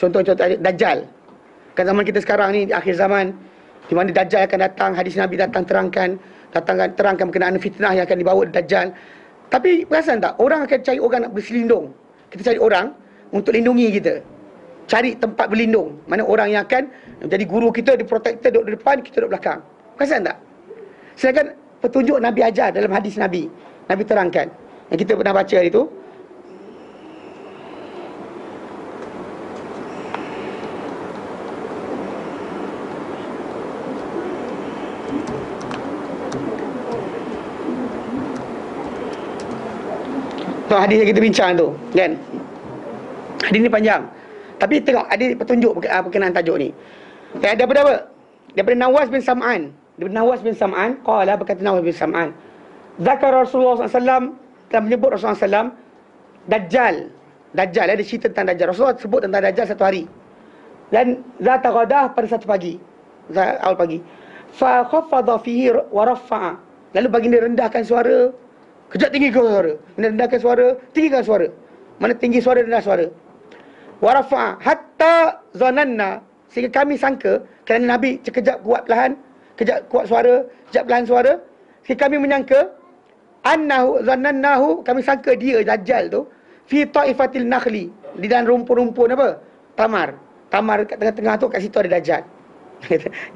A: contoh-contoh Dajjal. Kan zaman kita sekarang ni di akhir zaman, di mana Dajjal akan datang, hadis Nabi datang terangkan berkenaan fitnah yang akan dibawa Dajjal. Tapi perasan tak, orang akan cari orang nak berselindung. Kita cari orang untuk lindungi kita, cari tempat berlindung. Mana orang yang akan menjadi guru kita, di protector, duduk di depan, kita duduk belakang. Perasan tak? Sedangkan petunjuk Nabi ajar dalam hadis Nabi terangkan, yang kita pernah baca hari tu. Hadis yang kita bincang tu, kan? Hadis ni panjang. Tapi tengok ada petunjuk berkenaan tajuk ni. Daripada apa? Daripada Nawas bin Sam'an. Daripada Nawas bin Sam'an, qala, berkata Nawas bin Sam'an, zakar Rasulullah SAW, telah menyebut Rasulullah SAW Dajjal. Dajjal, ada cerita tentang Dajjal. Rasulullah sebut tentang Dajjal satu hari. Dan zata ghadah, pada satu pagi, awal pagi. Fa khaffadha fihi wa rafa'a. Lalu baginda rendahkan suara, kejap tinggikan suara. Rendahkan suara, tinggikan suara. Mana tinggi suara, rendah suara. Wa rafa'a hatta zananna, sehingga kami sangka, kerana Nabi sekejap kuat perlahan, kejap kuat suara, kejap perlahan suara, sehingga kami menyangka annahu zanannahu, kami sangka dia Dajjal tu fi ta'ifatil nakhli, di dalam rumpun-rumpun apa? Tamar kat tengah-tengah tu, kat situ ada Dajjal.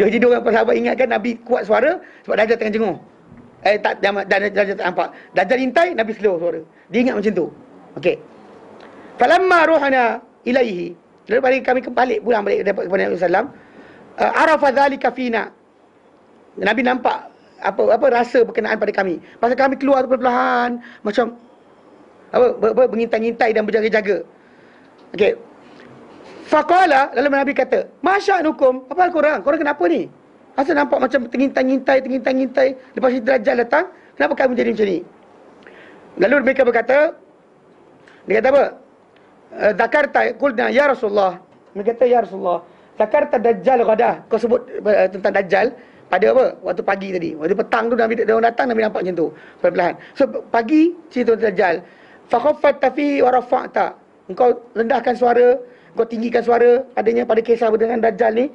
A: Jadi dia orang sahabat ingatkan Nabi kuat suara sebab Dajjal tengah jenguk. Dajjal tak nampak. Dajjal intai, Nabi slow suara. Dia ingat macam tu. Okey. Falamma ruhana ilaihi, lalu balik kami balik pulang balik kepada Nabi sallam, arafa dzalika fina. Nabi nampak apa rasa berkenaan pada kami. Pasal kami keluar perlahan macam mengintai-ngintai dan berjaga-jaga. Okey. Faqala, lalu Nabi kata, "Masya'nukum? Apa korang? Korang kenapa ni? Asal nampak macam tengintai-ngintai. Lepas itu Dajjal datang, kenapa kamu jadi macam ni?" Lalu mereka berkata, dia kata apa? Zakarta, qulna ya Rasulullah. Mereka kata, ya Rasulullah, zakarta Dajjal ghadah. Kau sebut tentang Dajjal pada apa? Waktu pagi tadi. Waktu petang tu Nabi datang, Nabi nampak macam tu. Perlahan. So pagi cerita tentang Dajjal. Fa khaffatta fi wa rafa'ta. Engkau rendahkan suara, kau tinggikan suara adanya pada kisah dengan Dajjal ni.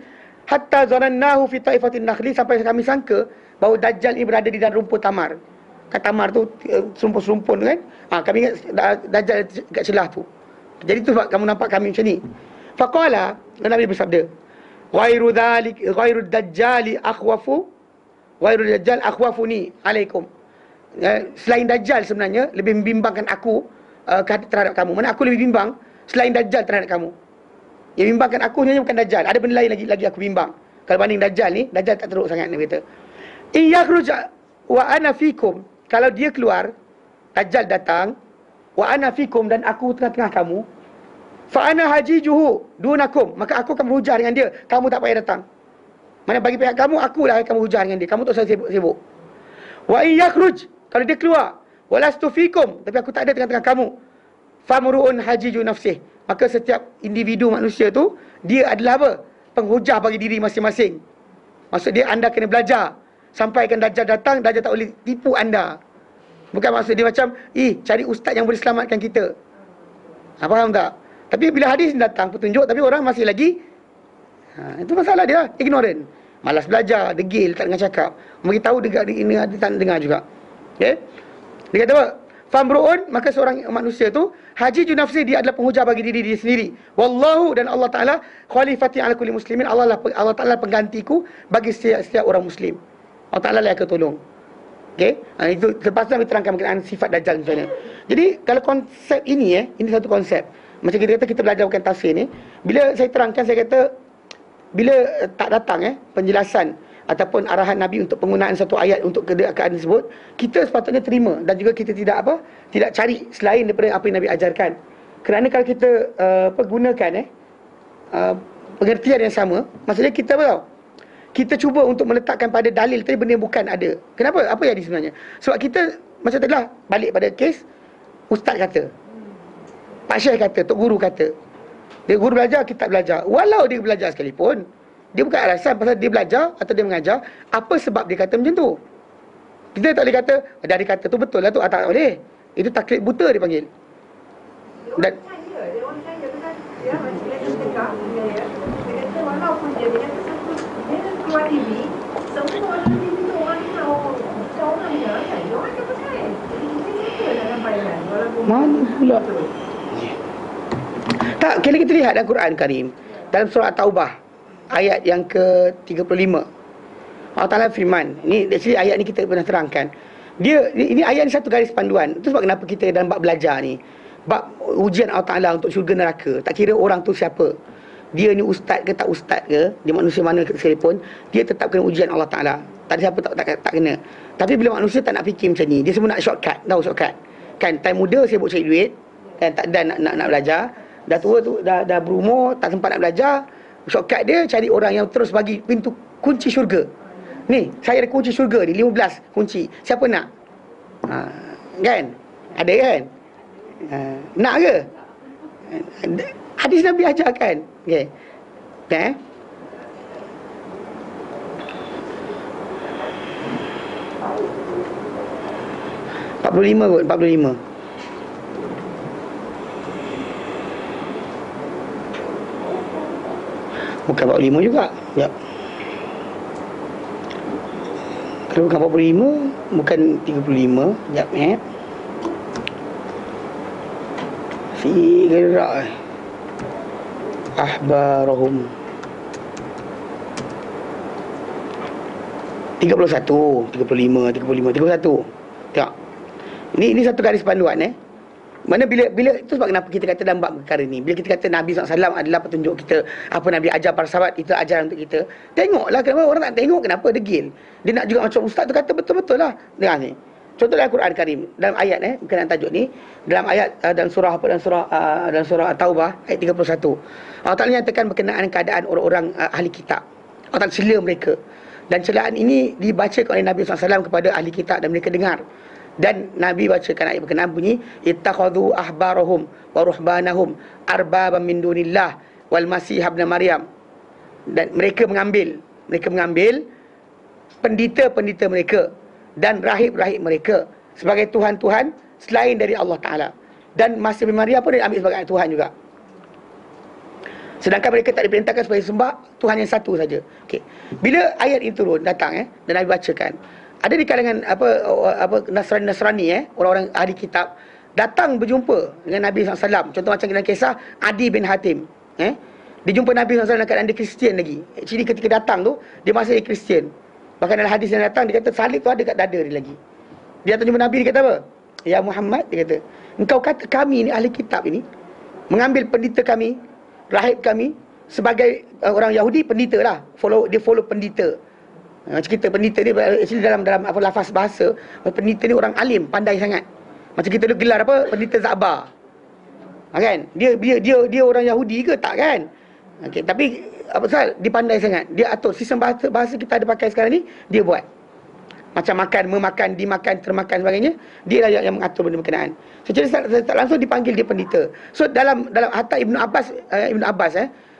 A: Hatta zanannahu fi ta'ifatin nakhli, sampai kami sangka bahawa Dajjal ni berada di dalam rumpun tamar. Kat tamar tu serumpun-serumpun kan. Kami ingat Dajjal kat celah tu. Jadi tu sebab kamu nampak kami macam ni. Faqala, Nabi bersabda, ghairu dajjali akhwafu, ghairu dajjal akhwafuni alaikum. Selain Dajjal sebenarnya lebih membimbangkan aku terhadap kamu. Mana aku lebih bimbang selain Dajjal terhadap kamu. Yang bimbangkan aku hanya bukan Dajjal. Ada benda lain lagi aku bimbang. Kalau banding Dajjal ni, Dajjal tak teruk sangat, Nabi kata. Iyakhruj wa ana fikum. Kalau dia keluar, Dajjal datang, wa ana fikum, dan aku tengah-tengah kamu, fa ana hajijuhu dunakum, maka aku akan berhujah dengan dia, kamu tak payah datang. Mana bagi pihak kamu, akulah yang akan berhujah dengan dia, kamu tak usah sibuk-sibuk. Wa iyakhruj, kalau dia keluar, walastu fikum, tapi aku tak ada tengah-tengah kamu, famru'un hajiju nafsih, maka setiap individu manusia tu, dia adalah apa? Penghujah bagi diri masing-masing. Maksud dia, anda kena belajar. Sampaikan Dajjal datang, Dajjal tak boleh tipu anda. Bukan maksud dia macam, cari ustaz yang boleh selamatkan kita. Faham tak? Tapi bila hadis datang, petunjuk, tapi orang masih lagi, itu masalah dia, ignorant. Malas belajar, degil, tak dengar cakap. Bagi tahu dia tak dengar juga. Okay? Dia kata apa? Famru'un, maka seorang manusia tu, hajiju nafsi, dia adalah penghujah bagi diri dia sendiri. Wallahu, dan Allah Ta'ala, khalifati ala kulli muslimin, Allah Ta'ala penggantiku bagi setiap orang muslim. Allah Ta'ala lah yang akan tolong. Okay? Itu lepas tu Nabi terangkan berkenaan sifat Dajjal misalnya. Jadi kalau konsep ini ini satu konsep. Macam kita belajar bukan tafsir ni, bila saya terangkan, saya kata bila tak datang penjelasan ataupun arahan Nabi untuk penggunaan satu ayat untuk keadaan tersebut, kita sepatutnya terima, dan juga kita tidak cari selain daripada apa yang Nabi ajarkan. Kerana kalau kita gunakan pengertian yang sama, maksudnya kita apa tau? Kita cuba untuk meletakkan pada dalil tadi benda yang bukan ada. Kenapa? Apa yang ada sebenarnya? Sebab kita macam tadilah balik pada kes ustaz kata, Pak Syekh kata, Tok Guru kata. Dia guru belajar, kita belajar. Walau dia belajar sekalipun, dia bukan alasan pasal dia belajar atau dia mengajar, apa sebab dia kata macam tu. Kita tak boleh kata, dia kata tu betul lah tu, tak boleh. Itu taklid buta dia panggil. Dan
C: Dia orang tanya kan, dia macam dia tegak, dia kata walaupun dia kata dia keluar TV, semua orang TV tu orang tahu orangnya kan, dia orang akan percaya. Jadi kita dalam bayangan, walaupun
A: mana pula? Tak, kalau kita lihat dalam Quran Karim, dalam surah Taubah ayat yang ke-35, Allah Ta'ala firman, ni actually ayat ni kita pernah terangkan. Ini ayat ni satu garis panduan. Itu sebab kenapa kita dalam bab belajar ni, bab ujian Allah Ta'ala untuk syurga neraka, tak kira orang tu siapa, dia ni ustaz ke tak ustaz ke, dia manusia mana sekalipun, dia tetap kena ujian Allah Ta'ala. Tak ada siapa tak kena. Tapi bila manusia tak nak fikir macam ni, dia semua nak shortcut. Tahu shortcut kan? Time muda sibuk cari duit, kan, tak dan nak belajar. dah tua tu, dah berumur, tak sempat nak belajar. Shortcut dia cari orang yang terus bagi pintu kunci syurga. Ni, saya ada kunci syurga ni, 15 kunci. Siapa nak? Kan? Ada kan? Nak ke? Hadis Nabi ajarkan. Okey. Okay. 45 kot, 45. Bukan 45 juga. Ya. Kalau bukan 45, bukan 35. Sekejap Si gerak ahbarahum 31, 35, 31. Tengok. Ini satu garis panduan Mana bila itu sebab kenapa kita kata dalam bab perkara ni, bila kita kata Nabi SAW adalah petunjuk kita, apa Nabi ajar para sahabat, itu ajaran untuk kita. Tengoklah, kenapa orang tak tengok, kenapa degil. Dia nak juga macam ustaz tu kata betul-betul lah. Dengar ni. Contohnya Al-Quran Karim dalam ayat berkenaan tajuk ni, dalam ayat dalam surah At-Taubah ayat 31. Allah Taala nyatakan berkenaan keadaan orang-orang ahli kitab. Allah Taala cela mereka. Dan celaan ini dibacakan oleh Nabi SAW kepada ahli kitab dan mereka dengar. Dan Nabi bacakan ayat berkenaan bunyi, ittakhadhu ahbarahum wa ruhbanahum arbaban min dunillah wal masih ibn Maryam. Dan mereka mengambil pendeta-pendeta mereka dan rahib-rahib mereka sebagai tuhan-tuhan selain dari Allah Taala. Dan Masih bin Maryam pun diambil sebagai Tuhan juga. Sedangkan mereka tak diperintahkan supaya sembah Tuhan yang satu saja. Okey. Bila ayat ini turun datang dan Nabi bacakan, ada di kalangan Nasrani, orang-orang ahli kitab datang berjumpa dengan Nabi SAW. Contoh macam dalam kisah Adi bin Hatim. Dia jumpa Nabi SAW dalam keadaan dia Kristian lagi. Actually ketika datang tu, dia masih Kristian. Bahkan dalam hadis yang datang, dia kata salib tu ada kat dada dia lagi. Dia datang jumpa Nabi, dia kata apa? Ya Muhammad, dia kata, engkau kata kami ni ahli kitab ini mengambil pendeta kami, rahib kami sebagai orang Yahudi, pendeta lah. Dia follow pendeta. Macam kita pendeta ni actually dalam lafaz bahasa, pendeta ni orang alim, pandai sangat. Macam kita dulu gelar pendeta Za'bar. Kan? Dia orang Yahudi ke tak kan? Okey, tapi apa pasal dia pandai sangat. Dia atur sistem bahasa kita ada pakai sekarang ni, dia buat. Macam makan, memakan, dimakan, termakan sebagainya, dia lah yang mengatur benda berkenaan. So jadi tak langsung dipanggil dia pendeta. So dalam hatta Ibn Abbas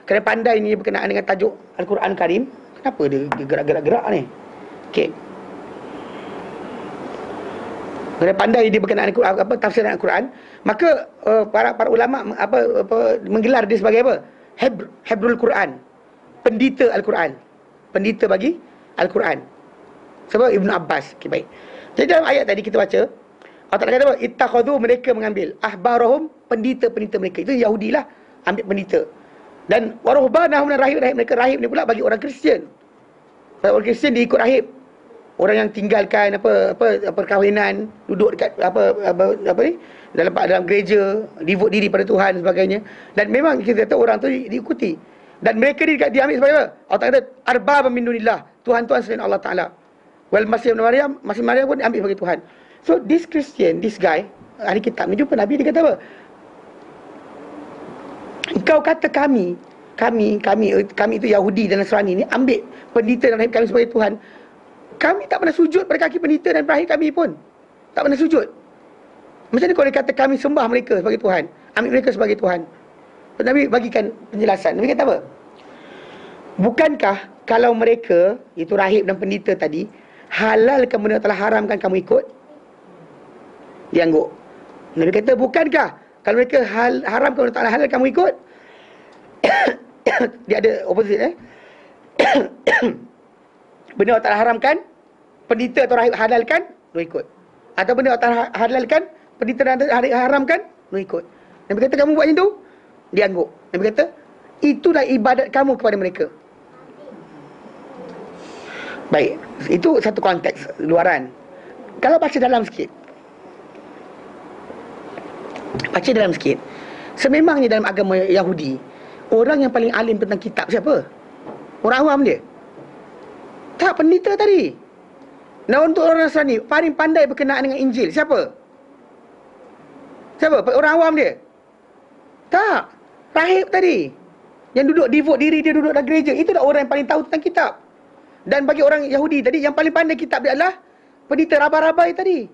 A: kerana pandai ni berkenaan dengan tajuk Al-Quran Karim. Kenapa dia gerak-gerak ni? Okey. Kerana pandai dia berkenaan tafsiran Al-Quran, maka para ulama menggelar dia sebagai apa? Hibrul Quran. Pendeta Al-Quran. Pendeta bagi Al-Quran. Sebab Ibn Abbas. Okey, baik. Jadi dalam ayat tadi kita baca, Allah Ta'ala kata apa? Ittakhadhu, mereka mengambil ahbarahum, pendeta-pendeta mereka. Itu Yahudi lah, ambil pendeta. Dan waruhbanahum, dan rahib-rahib mereka. Rahib ni pula bagi orang Kristian. Orang Kristian dia ikut rahib. Orang yang tinggalkan perkahwinan, duduk dekat dalam gereja, devote diri pada Tuhan dan sebagainya. Dan memang kita kata orang tu diikuti. Dan mereka diambil sebagai apa? Allah Ta'ala kata arbabam min dunillah, Tuhan-Tuhan selain Allah Ta'ala. Wal Masih ibn Maryam, Masih Maryam pun diambil sebagai Tuhan. So this Christian, this guy, ahli kitab ni jumpa Nabi, dia kata apa? Engkau kata kami itu Yahudi dan Nasrani ni ambil pendeta dan rahib kami sebagai Tuhan. Kami tak pernah sujud pada kaki pendeta dan rahib kami pun. Tak pernah sujud. Macam mana kalau dia kata kami sembah mereka sebagai Tuhan, ambil mereka sebagai Tuhan? Nabi bagikan penjelasan. Nabi kata apa? Bukankah kalau mereka, itu rahib dan pendeta tadi, halalkan benda telah haramkan kamu ikut? Dia angguk. Nabi kata, bukankah kalau mereka haramkan benda telah halal kamu ikut? Dia ada opposite benda Allah Ta'ala haramkan, pendeta atau rahib halalkan, lu ikut. Atau benda Allah Ta'ala halalkan, pendeta dan rahib haramkan, lu ikut. Nabi kata kamu buat macam tu, dia angguk. Nabi kata itulah ibadat kamu kepada mereka. Baik, itu satu konteks luaran. Kalau baca dalam sikit, sememangnya dalam agama Yahudi, orang yang paling alim tentang kitab siapa? Orang awam dia? Tak, pendeta tadi. Nah, untuk orang Nasrani, paling pandai berkenaan dengan Injil siapa? Siapa? Orang awam dia? Tak. rahib tadi yang duduk devote diri dia duduk dalam gereja, itu dah orang yang paling tahu tentang kitab. Dan bagi orang Yahudi tadi, yang paling pandai kitab dia adalah pendeta rabai-rabai tadi.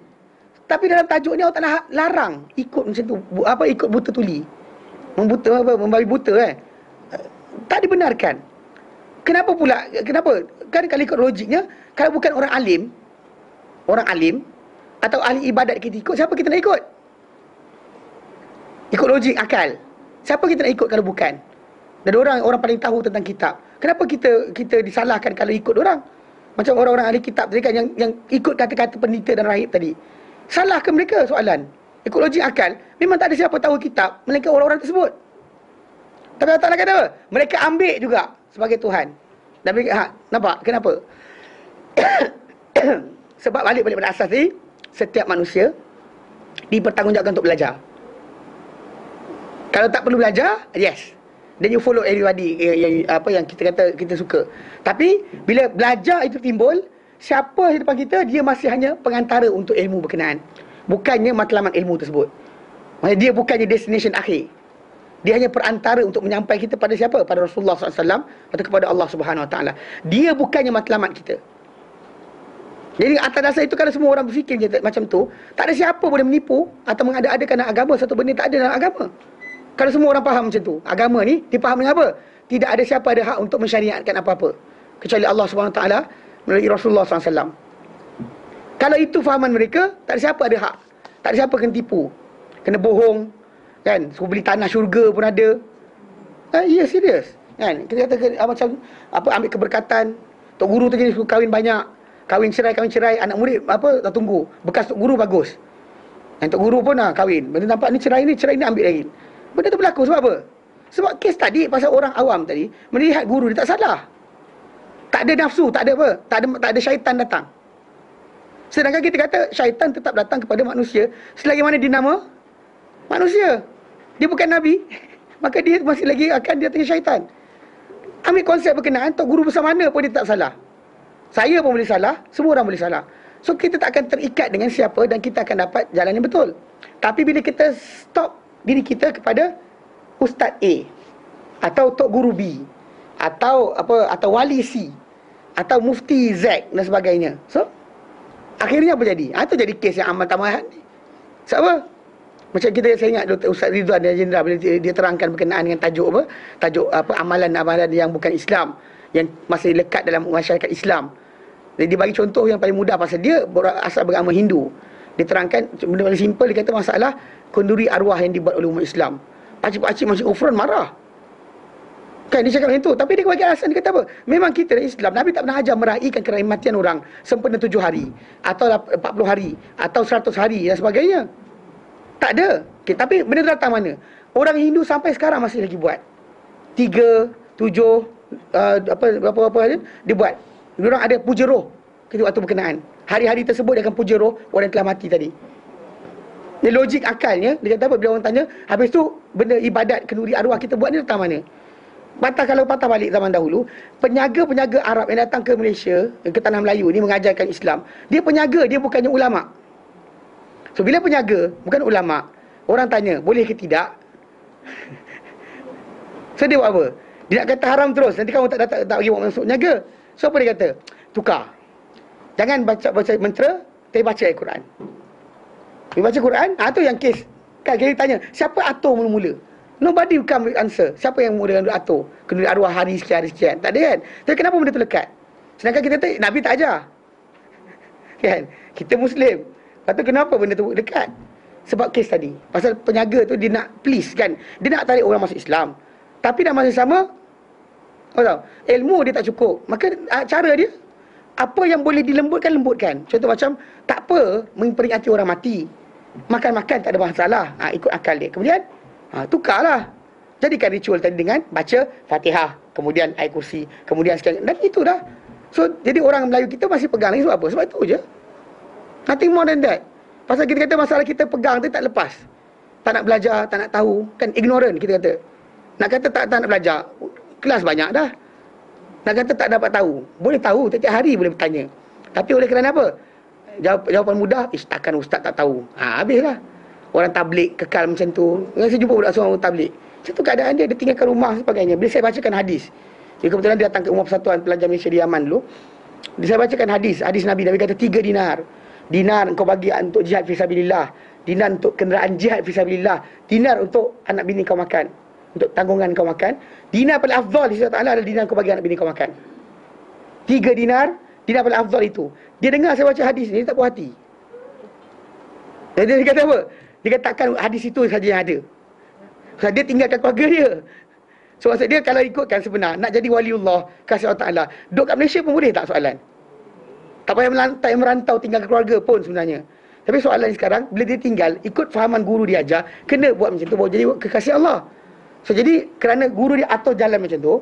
A: Tapi dalam tajuk ni Allah Ta'ala larang ikut macam tu, ikut buta tuli, membabi buta tak dibenarkan. Kenapa pula? Kenapa? Kan kalau ikut logiknya, kalau bukan orang alim atau ahli ibadat kita ikut, siapa kita nak ikut? Ikut logik akal, siapa kita nak ikut kalau bukan? Dan orang paling tahu tentang kitab. Kenapa kita disalahkan kalau ikut orang? Macam orang-orang ahli kitab tadi kan, yang ikut kata-kata pendeta dan rahib tadi. Salah ke mereka soalan? Ikut logik akal, memang tak ada siapa tahu kitab melainkan orang-orang tersebut. Tapi Allah Ta'ala kata apa? Mereka ambil juga sebagai Tuhan. Dan mereka, nampak? Kenapa? Sebab balik pada asas ni, setiap manusia dipertanggungjawabkan untuk belajar. Kalau tak perlu belajar, yes, then you follow everybody yang kita kata kita suka. Tapi bila belajar itu timbul, siapa di depan kita, dia masih hanya pengantara untuk ilmu berkenaan, bukannya matlamat ilmu tersebut. Maksudnya dia bukannya destination akhir. Dia hanya perantara untuk menyampaikan kita pada siapa? Pada Rasulullah SAW atau kepada Allah Subhanahu Wa Taala. Dia bukannya matlamat kita. Jadi atas dasar itu, kalau semua orang berfikir macam tu, tak ada siapa boleh menipu atau mengada-adakan agama. Satu benda tak ada dalam agama. Kalau semua orang faham macam tu, agama ni dipahami dengan apa? Tidak ada siapa ada hak untuk mensyariatkan apa-apa kecuali Allah Subhanahu Wa Taala melalui Rasulullah SAW. Kalau itu fahaman mereka, tak ada siapa ada hak. Tak ada siapa kena tipu, kena bohong, kan? Suruh beli tanah syurga pun ada. Ya, serius, kan? Kita kata macam ambil keberkatan. Tok guru tu jadi suruh kahwin banyak, kahwin cerai, anak murid tak tunggu. Bekas tok guru bagus, dan tok guru pun kahwin. Benda nampak ni cerai ni ambil lagi. Benda tu berlaku sebab apa? Sebab kes tadi pasal orang awam tadi melihat guru dia tak salah. Tak ada nafsu, tak ada apa, tak ada syaitan datang. Sedangkan kita kata syaitan tetap datang kepada manusia selagi mana dia nama manusia. Dia bukan nabi, maka dia masih lagi akan datangnya syaitan. Ambil konsep berkenaan, tok guru besar mana pun dia tak salah. Saya pun boleh salah, semua orang boleh salah. So kita tak akan terikat dengan siapa dan kita akan dapat jalan yang betul. Tapi bila kita stop diri kita kepada Ustaz A atau tok guru B atau wali C atau mufti Z dan sebagainya, so akhirnya apa jadi? Itu jadi kes yang amat tamahan ni. Sebab apa? Macam saya ingat Dr. Ustaz Ridwan Jenderal bila dia terangkan berkenaan dengan tajuk amalan-amalan yang bukan Islam, yang masih lekat dalam masyarakat Islam. Jadi dia bagi contoh yang paling mudah pasal dia asal beragama Hindu. Dia terangkan benda paling simple, dia kata masalah kenduri arwah yang dibuat oleh umat Islam. Pakcik-pakcik Masjid Ufran marah. Kan dia cakap macam tu. Tapi dia bagi alasan, dia kata apa? Memang kita Islam, Nabi tak pernah ajar meraihkan kematian orang sempena 7 hari atau 40 hari atau 100 hari dan sebagainya. Tak ada. Okay, tapi benda tu datang mana? Orang Hindu sampai sekarang masih lagi buat 3, 7 berapa dia buat. Diorang ada puja roh ketika waktu berkenaan. Hari-hari tersebut dia akan puja roh orang yang telah mati tadi. Ni logik akalnya, dia kata apa? Bila orang tanya, habis tu benda ibadat kenduri arwah kita buat ni datang mana? Kalau patah balik zaman dahulu, penyaga-penyaga Arab yang datang ke Malaysia, ke Tanah Melayu ni mengajarkan Islam, dia penyaga, dia bukannya ulama'. So bila penyaga, bukan ulama', orang tanya, boleh ke tidak? So dia buat apa? Dia nak kata haram terus, nanti kamu tak bagi buat masuk penyaga. So apa dia kata? Tukar. Jangan baca mantra, tapi baca Al-Quran. Dia baca Quran, tu yang kes. Kan kita tanya, siapa atur mula-mula? Nobody come with answer. Siapa yang mula atur? Kena arwah hari sekian. Tak ada kan? Tapi kenapa benda tu lekat? Sedangkan kita tahu Nabi tak ajar. Kan? Kita Muslim. Lepas tu kenapa benda tu dekat? Sebab kes tadi. Pasal penyaga tu dia nak please kan. Dia nak tarik orang masuk Islam. Tapi dalam masa sama, ilmu dia tak cukup. Maka cara dia, apa yang boleh lembutkan. Contoh macam, tak apa memperingati orang mati. Makan-makan tak ada masalah. Ikut akal dia. Kemudian, tukarlah. Jadikan ritual tadi dengan baca Fatihah. Kemudian ayat kursi. Kemudian sekian. Dan itu dah. So, jadi orang Melayu kita masih pegang lagi sebab apa? Sebab itu je. Nothing more than that. Pasal kita kata masalah kita pegang tu tak lepas. Tak nak belajar, tak nak tahu. Kan ignorant kita kata. Nak kata tak nak belajar. Kelas banyak dah. Nak kata tak dapat tahu. Boleh tahu, tiap-tiap hari boleh bertanya. Tapi oleh kerana apa? Jawapan mudah, takkan ustaz tak tahu. Habislah. Orang tablik kekal macam tu. Saya jumpa budak seorang tablik. Itu keadaan dia tinggalkan rumah dan sebagainya. Bila saya bacakan hadis, dia kebetulan dia datang ke Umar Persatuan Pelajar Malaysia di Yaman dulu. Saya bacakan hadis Nabi kata 3 dinar. Dinar engkau bagi untuk jihad fisabilillah, dinar untuk kenderaan jihad fisabilillah, dinar untuk anak bini kau makan, untuk tanggungan kau makan. Dinar paling afdal di sisi Allah adalah dinar kau bagi anak bini kau makan. 3 dinar paling afdal itu. Dia dengar saya baca hadis ni, dia tak puas hati. Dia kata apa? Dia katakan hadis itu saja yang ada. So, dia tinggalkan keluarga dia. So maksud dia kalau ikutkan sebenar, nak jadi waliullah, kasih Allah Ta'ala, duduk kat Malaysia pun boleh tak soalan? Tak payah merantau tinggal keluarga pun sebenarnya. Tapi soalan sekarang, bila dia tinggal, ikut fahaman guru dia ajar, kena buat macam tu, baru jadi kekasih Allah. So jadi, kerana guru dia atur jalan macam tu,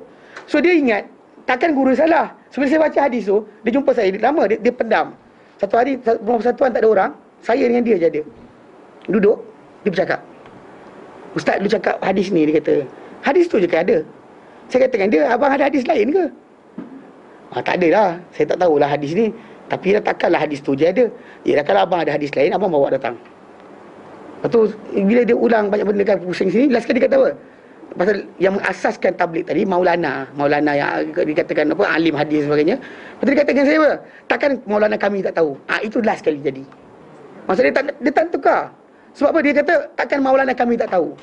A: so dia ingat, takkan guru salah. Sebelum saya baca hadis tu, dia jumpa saya, dia pendam. Satu hari, rumah persatuan tak ada orang, saya dengan dia je ada. Duduk, dia bercakap. Ustaz lu cakap hadis ni, dia kata. Hadis tu je kan ada. Saya kata dengan dia, abang ada hadis lain ke? Tak ada lah. Saya tak tahulah hadis ni. Tapi takkanlah hadis tu je ada. Ya, kalau abang ada hadis lain, abang bawa datang. Lepas tu, bila dia ulang banyak benda kan pusing sini, last kali dia kata apa? Pasal yang mengasaskan tabligh tadi, Maulana yang dikatakan apa, alim hadis dan sebagainya. Lepas tu dia kata dengan saya apa? Takkan Maulana kami tak tahu. Itu last kali jadi. Maksudnya dia tak tukar. Sebab apa? Dia kata, takkan Maulana kami tak tahu.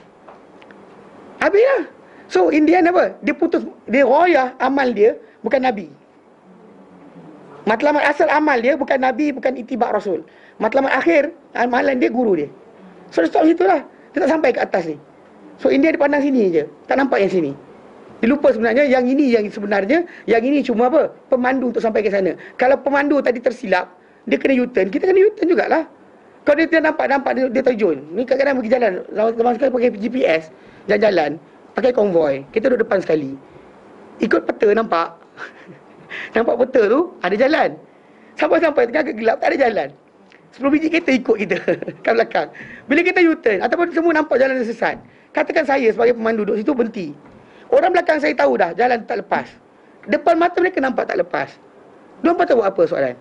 A: Habislah. So, in the end apa? Dia putus, dia royah amal dia, bukan Nabi. Matlamat asal amal dia, bukan Nabi, bukan itibak Rasul. Matlamat akhir, amalan dia, guru dia. So, dia stop situ lah. Dia tak sampai ke atas ni. So, in the end dia pandang sini je. Tak nampak yang sini. Dia lupa sebenarnya, yang ini yang sebenarnya, yang ini cuma apa? Pemandu untuk sampai ke sana. Kalau pemandu tadi tersilap, dia kena U-turn, kita kena U-turn jugalah. Kalau dia nampak dia terjun. Ni kadang-kadang pergi jalan, zaman sekali pakai GPS, jalan-jalan, pakai konvoi. Kita duduk depan sekali. Ikut peta nampak. Nampak peta tu, ada jalan. Sampai-sampai tengah gelap, tak ada jalan. 10 biji kereta ikut kita kat belakang. Bila kita U-turn, ataupun semua nampak jalan yang sesat, katakan saya sebagai pemandu duduk situ berhenti. Orang belakang saya tahu dah, jalan tak lepas. Depan mata mereka nampak tak lepas. Diorang patut buat apa soalan?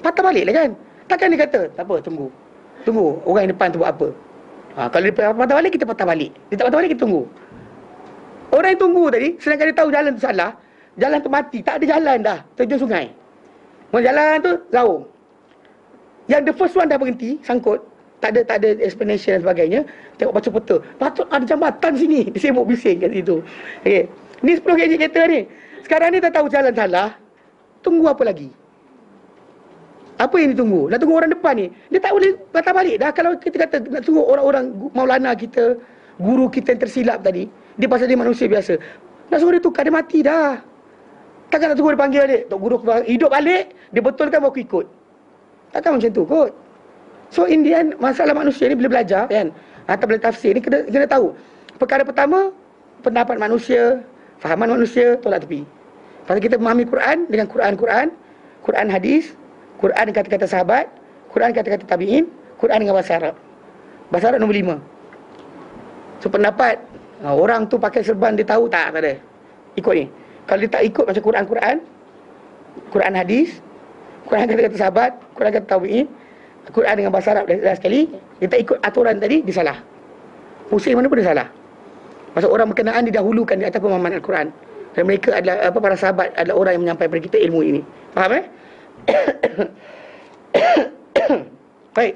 A: Patah balik lah kan? Takkan dia kata, tak apa, tunggu. Orang yang depan tu buat apa? Kalau dia patah balik, kita patah balik. Dia tak patah balik, kita tunggu. Orang yang tunggu tadi, sedangkan dia tahu jalan tu salah, jalan tu mati, tak ada jalan dah, terjun sungai. Jalan tu, zaum. Yang the first one dah berhenti, sangkut, tak ada explanation dan sebagainya, tengok baca peta, patut ada jambatan sini, dia sibuk bising kat situ. Okay. Ni 10 kg kereta ni. Sekarang ni tak tahu jalan salah, tunggu apa lagi? Apa yang ditunggu? Nak tunggu orang depan ni. Dia tak boleh patah balik dah. Kalau kita kata nak tunggu orang-orang Maulana kita, guru kita yang tersilap tadi, dia pasal dia manusia biasa. Nak suruh dia tukar, dia mati dah. Takkan nak tunggu dia panggil balik. Tok guru hidup balik, dia betulkan baru ikut. Takkan macam tu kot. So in the end, masalah manusia ni bila belajar kan, atau bila tafsir ni kena tahu. Perkara pertama, pendapat manusia, fahaman manusia, tolak tepi. Pasal kita memahami Quran dengan Quran hadis, Quran dengan kata-kata sahabat, Quran kata-kata tabi'in, Quran dengan bahasa Arab. Bahasa Arab nombor 5. So pendapat orang tu pakai serban dia tahu tak ada. Ikut ni. Kalau dia tak ikut macam Quran hadis, Quran kata-kata sahabat, Quran kata tabi'in, Quran dengan bahasa Arab dah sekali, dia tak ikut aturan tadi, dia salah. Muslim mana pun dia salah. Maksud orang berkenaan didahulukan di atas pemahaman Al-Quran. Dan mereka adalah para sahabat adalah orang yang menyampaikan kepada kita ilmu ini. Faham Baik.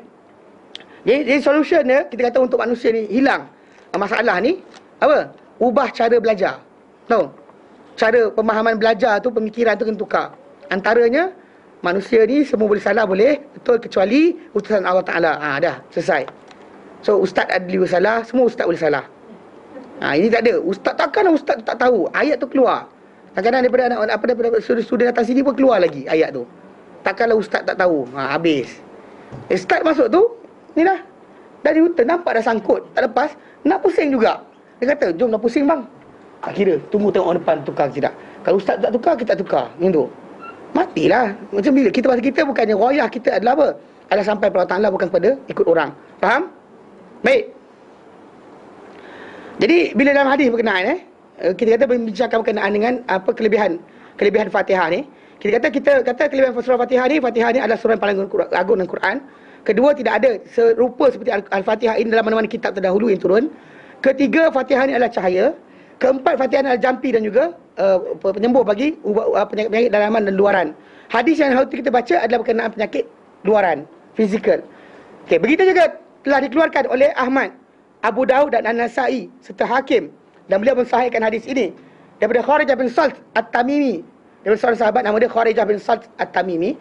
A: Jadi solution dia, kita kata untuk manusia ni hilang masalah ni, apa? Ubah cara belajar. Tahu? Cara pemahaman belajar tu, pemikiran tu kena tukar. Antaranya, manusia ni semua boleh salah, boleh. Betul, kecuali utusan Allah Ta'ala. Dah, selesai. So, ustaz adli bersalah, semua ustaz boleh salah. Ini tak ada. Ustaz, takkanlah ustaz tak tahu. Ayat tu keluar. Kadang-kadang daripada student datang sini pun keluar lagi ayat tu. Takkanlah ustaz tak tahu. Habis. Start masuk tu, ni dah. Dah dihutan, nampak dah sangkut. Tak lepas, nak pusing juga. Dia kata, jom nak pusing bang. Tak kira, tunggu tengok orang depan tukar ke tidak. Kalau ustaz tak tukar, kita tukar. Macam tu. Matilah. Macam bila kita bahasa kita bukannya royah kita adalah apa? Adalah sampai pada Allah Ta'ala, bukan kepada ikut orang. Faham? Baik. Jadi, bila dalam hadis berkenaan, kita kata berbincangkan berkenaan dengan apa kelebihan Fatihah ni. Kita kata kelebihan surah Fatihah ni adalah surah yang paling agung dalam Quran. Kedua, tidak ada serupa seperti Al-Fatihah ini dalam mana-mana kitab terdahulu yang turun. Ketiga, Fatihah ni adalah cahaya. Keempat, Fatihah adalah jampi dan juga penyembuh bagi penyakit dalaman dan luaran. Hadis yang harus kita baca adalah berkenaan penyakit luaran, fizikal. Okey, begitu juga telah dikeluarkan oleh Ahmad, Abu Daud dan An-Nasa'i serta Hakim, dan beliau mensahihkan hadis ini daripada Kharijah bin Salt At-Tamimi, daripada seorang sahabat nama dia Kharijah bin Salt At-Tamimi,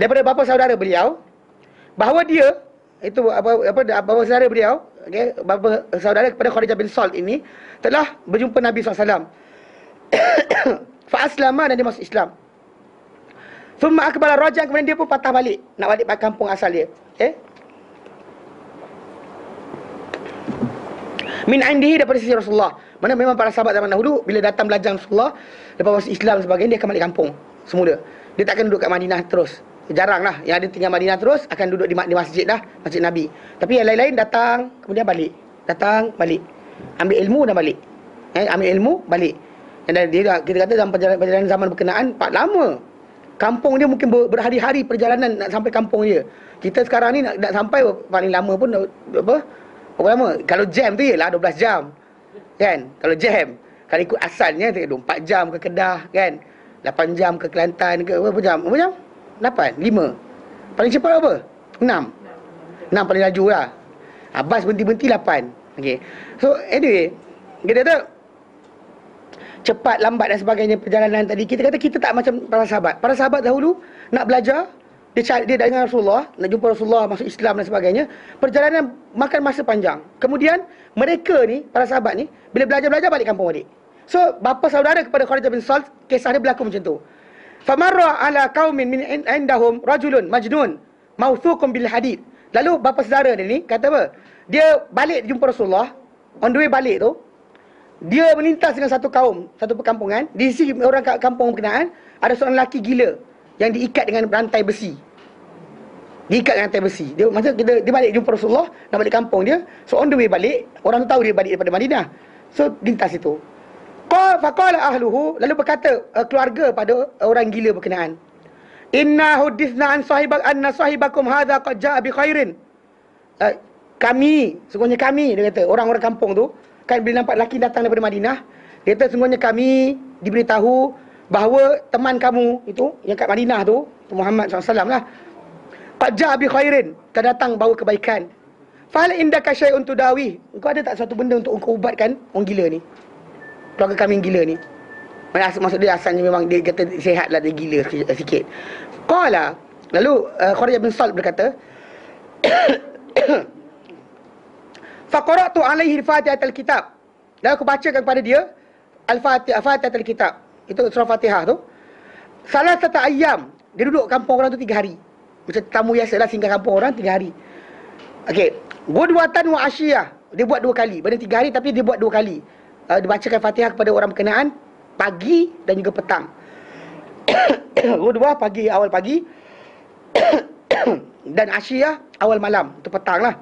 A: daripada bapa saudara beliau, bahawa dia itu bapa saudara beliau, okey, bapa saudara kepada Kharijah bin Salt ini telah berjumpa Nabi SAW. Fa aslama, dan dia masuk Islam. Thumma akbala raja, kemudian dia pun patah balik, nak balik ke kampung asal dia. Okey. Min indihi, daripada sisi Rasulullah. Mana memang para sahabat zaman dahulu bila datang belajar Rasulullah, lepas masuk Islam dan sebagainya, dia akan balik kampung semula. Dia takkan duduk kat Madinah terus. Jarang lah yang ada tinggal Madinah terus, akan duduk di masjid dah, masjid Nabi. Tapi yang lain-lain datang, kemudian balik. Datang, balik. Ambil ilmu dan balik. Ambil ilmu, balik. Dan dia, kita kata dalam perjalanan zaman berkenaan, lama. Kampung dia mungkin berhari-hari perjalanan nak sampai kampung dia. Kita sekarang ni nak sampai paling lama pun berapa lama? Kalau jam tu ialah 12 jam. Kan? Kalau jam. Kalau ikut asalnya 4 jam ke Kedah, kan? 8 jam ke Kelantan ke berapa jam? Berapa jam? 8, 5. Paling cepat apa? 6 paling laju lah. Bas berhenti-berhenti 8. Okay. So anyway, kita kata cepat, lambat dan sebagainya perjalanan tadi, kita kata kita tak macam para sahabat. Para sahabat dahulu nak belajar, dia dengan Rasulullah, nak jumpa Rasulullah, masuk Islam dan sebagainya, perjalanan makan masa panjang. Kemudian mereka ni, para sahabat ni, bila belajar-belajar balik kampung balik. So bapa saudara kepada Kharijah bin Salt, kisah dia berlaku macam tu. Famarra ala qaumin min indahum rajulun majnun mawthuqun bil hadid. Lalu bapa saudara dia ni kata apa? Dia balik jumpa Rasulullah, on the way balik tu, dia melintas dengan satu kaum, satu perkampungan. Di sisi orang kampung berkenaan, ada seorang lelaki gila yang diikat dengan rantai besi. Diikat dengan rantai besi. Dia masa dia balik jumpa Rasulullah, nak balik kampung dia. So on the way balik, orang tu tahu dia balik daripada Madinah. So lintas itu. Faqala ahluhu, lalu berkata keluarga pada orang gila berkenaan, inna hudithna an sahibakum hadha qad jaa bi khairin. Sungguhnya kami, dia kata, orang-orang kampung tu kan bila nampak lelaki datang daripada Madinah, dia kata sungguhnya kami diberitahu bahawa teman kamu itu yang kat Madinah tu, Muhammad SAW lah, qad jaa bi khairin, telah datang bawa kebaikan. Fa hal indaka syai'un tudawi, engkau ada tak satu benda untuk engkau ubatkan orang gila ni, keluarga kami yang gila ni? Maksud dia asalnya memang dia kata sihat lah, dia gila sikit. Qala, lalu Kharijah bin Salt berkata, faqara'tu alaihi al-Fatihah al-Kitab. Lalu aku bacakan kepada dia Al-Fatihah, Fatihah al-Kitab. Itu surah Fatihah tu. Salah satu ayam, dia duduk kampung orang tu 3 hari. Macam tamu biasalah singgah kampung orang 3 hari. Okey, ghudwatan wa asyiyah. Dia buat 2 kali. Benda 3 hari tapi dia buat 2 kali. Dia bacakan Fatihah kepada orang berkenaan pagi dan juga petang. Ghudwah pagi, awal pagi. Dan asyiyah awal malam, itu petang lah.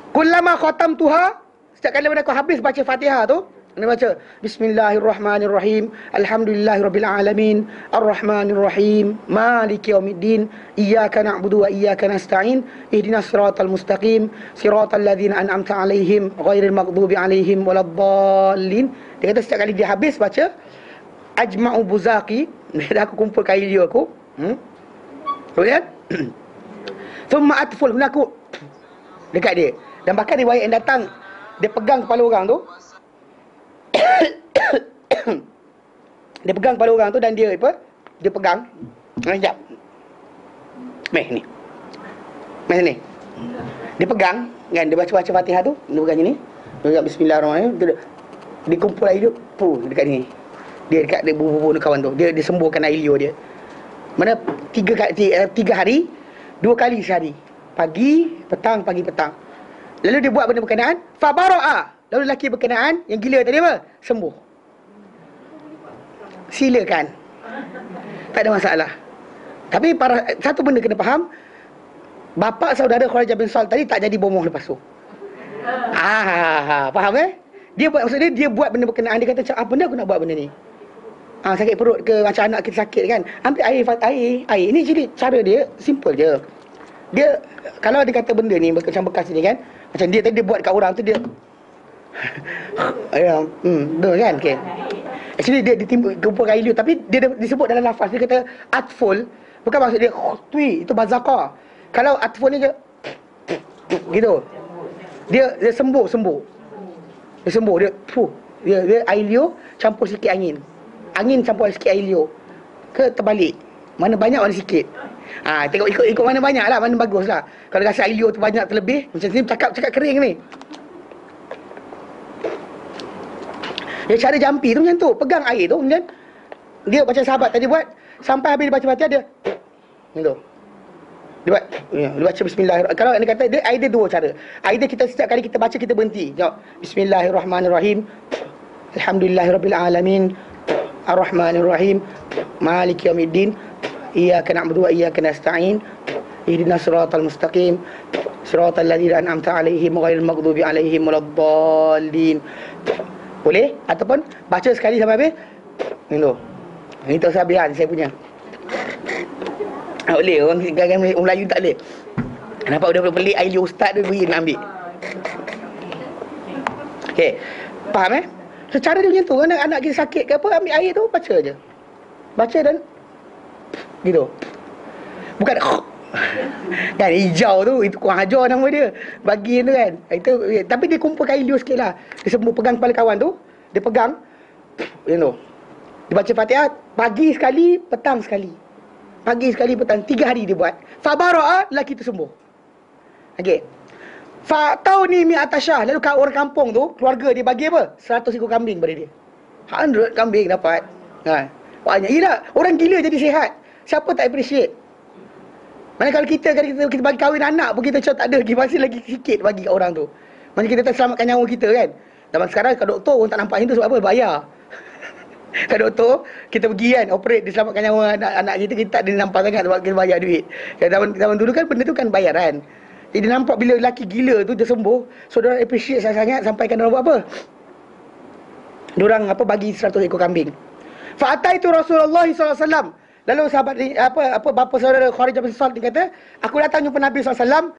A: Kullama khatamtuha, setiap kali mana kau habis baca Fatihah tu, dia baca Bismillahirrahmanirrahim, Alhamdulillahirabbil alamin, Arrahmanirrahim, Maliki yaumiddin, Iyyaka na'budu wa iyyaka nasta'in, Ihdinas siratal mustaqim, siratal ladzina an'amta 'alaihim, ghairil maghdubi 'alaihim waladdallin. Dia kata setiap kali dia habis baca ajma'u buzaqi, dah aku kumpulkan ilmu aku. Kemudian thumma atful, aku dekat dia. Dan bahkan riwayat yang datang, dia pegang kepala orang tu. Dia pegang kepala orang tu dan dia apa? Dia pegang. Sekejap. Meh ni. Meh ni. Dia pegang kan, dia baca Fatihah tu, dia pegang ni. Dia baca bismillahirrahmanirrahim. Dia kumpul air tu dekat ni. Dia dekat dia bubu kawan tu. Dia sembuhkan air liur dia. Mana 3 hari, 2 kali sehari. Pagi, petang, pagi, petang. Lalu dia buat benda berkenaan, fa bara'a. Lalu lelaki berkenaan yang gila tadi apa? Sembuh. Silakan. Tak ada masalah. Tapi satu benda kena faham, bapa saudara Kharijah bin Salt tadi tak jadi bomoh lepas tu. Faham Dia buat, maksudnya dia buat benda berkenaan, dia kata apa benda aku nak buat benda ni? Sakit perut ke, macam anak kita sakit kan, ambil air. Ini jadi cara dia simple je. Dia kalau dia kata benda ni macam bekas ni kan, macam dia tadi dia buat kat orang tu, dia Ya, betul kan? Okay. Actually dia kumpulkan ilmu, tapi dia disebut dalam lafaz, dia kata atful, bukan maksud dia tui, itu bazaqah. Kalau atful ni je gitu. Dia sembuh. Dia sembuh, dia air liur campur sikit angin. Angin campur sikit air liur. Ke terbalik. Mana banyak mana sikit. Tengok ikut mana banyak lah, mana bagus lah. Kalau rasa air liur tu banyak terlebih, macam ni cakap kering ni. Dia cara jampi tu macam tu, pegang air tu kemudian dia macam sahabat tadi buat, sampai habis dia baca Fatihah dia gitu. Dia baca bismillahirrahmanirrahim. Kalau dia kata dia ada dua cara. Either kita setiap kali kita baca kita berhenti. Jawab bismillahirrahmanirrahim. Alhamdulillahirabbil alamin. Arrahmanirrahim. Maliki yaumiddin. Iyyaka na'budu wa iyyaka nasta'in. Ihdinas siratal mustaqim. Siratal ladzina an'amta 'alaihim ghairil maghdubi 'alaihim waladdallin. Boleh? Ataupun baca sekali sampai habis. Ini tak sabihan saya punya. Tak boleh, orang Melayu tak boleh. Nampak udah pelik air liur ustaz tu beri nak ambil. Okey. Faham So cara dia macam tu, anak kita sakit ke apa, ambil air tu baca je. Baca dan gitu. Bukan kan hijau tu, itu kurang ajar nama dia. Bagi tu kan. Itu tapi dia kumpulkan air liur sikitlah. Dia sembuh, pegang kepala kawan tu, dia pegang Dia baca Fatihah pagi sekali, petang sekali. Pagi sekali, petang. 3 hari dia buat. Fabara'a, lelaki tu sembuh. Okey. Fa'tauni mi'atasyah. Lalu orang kampung tu, keluarga dia bagi apa? 100 ekor kambing pada dia. 100 kambing dapat. Banyak. Yelah, orang gila jadi sihat. Siapa tak appreciate? Mana kalau kita bagi kahwin anak pun kita macam tak ada lagi. Masih lagi sikit bagi kat orang tu. Macam kita tak selamatkan nyawa kita kan. Zaman sekarang kat doktor orang tak nampak macam tu sebab apa? Bayar. Kat doktor, kita pergi kan, operate, diselamatkan nyawa anak kita tak ada nampak sangat sebab kita bayar duit. Zaman dulu kan benda tu kan bayaran. Jadi dia nampak bila lelaki gila tu dia sembuh, so diorang appreciate sangat sampai kan diorang buat apa? Diorang bagi 100 ekor kambing. Fa'ataitu Rasulullah SAW. Lalu sahabat ni, bapa saudara Kharijah bin Salt dia kata, aku datang jumpa Nabi SAW.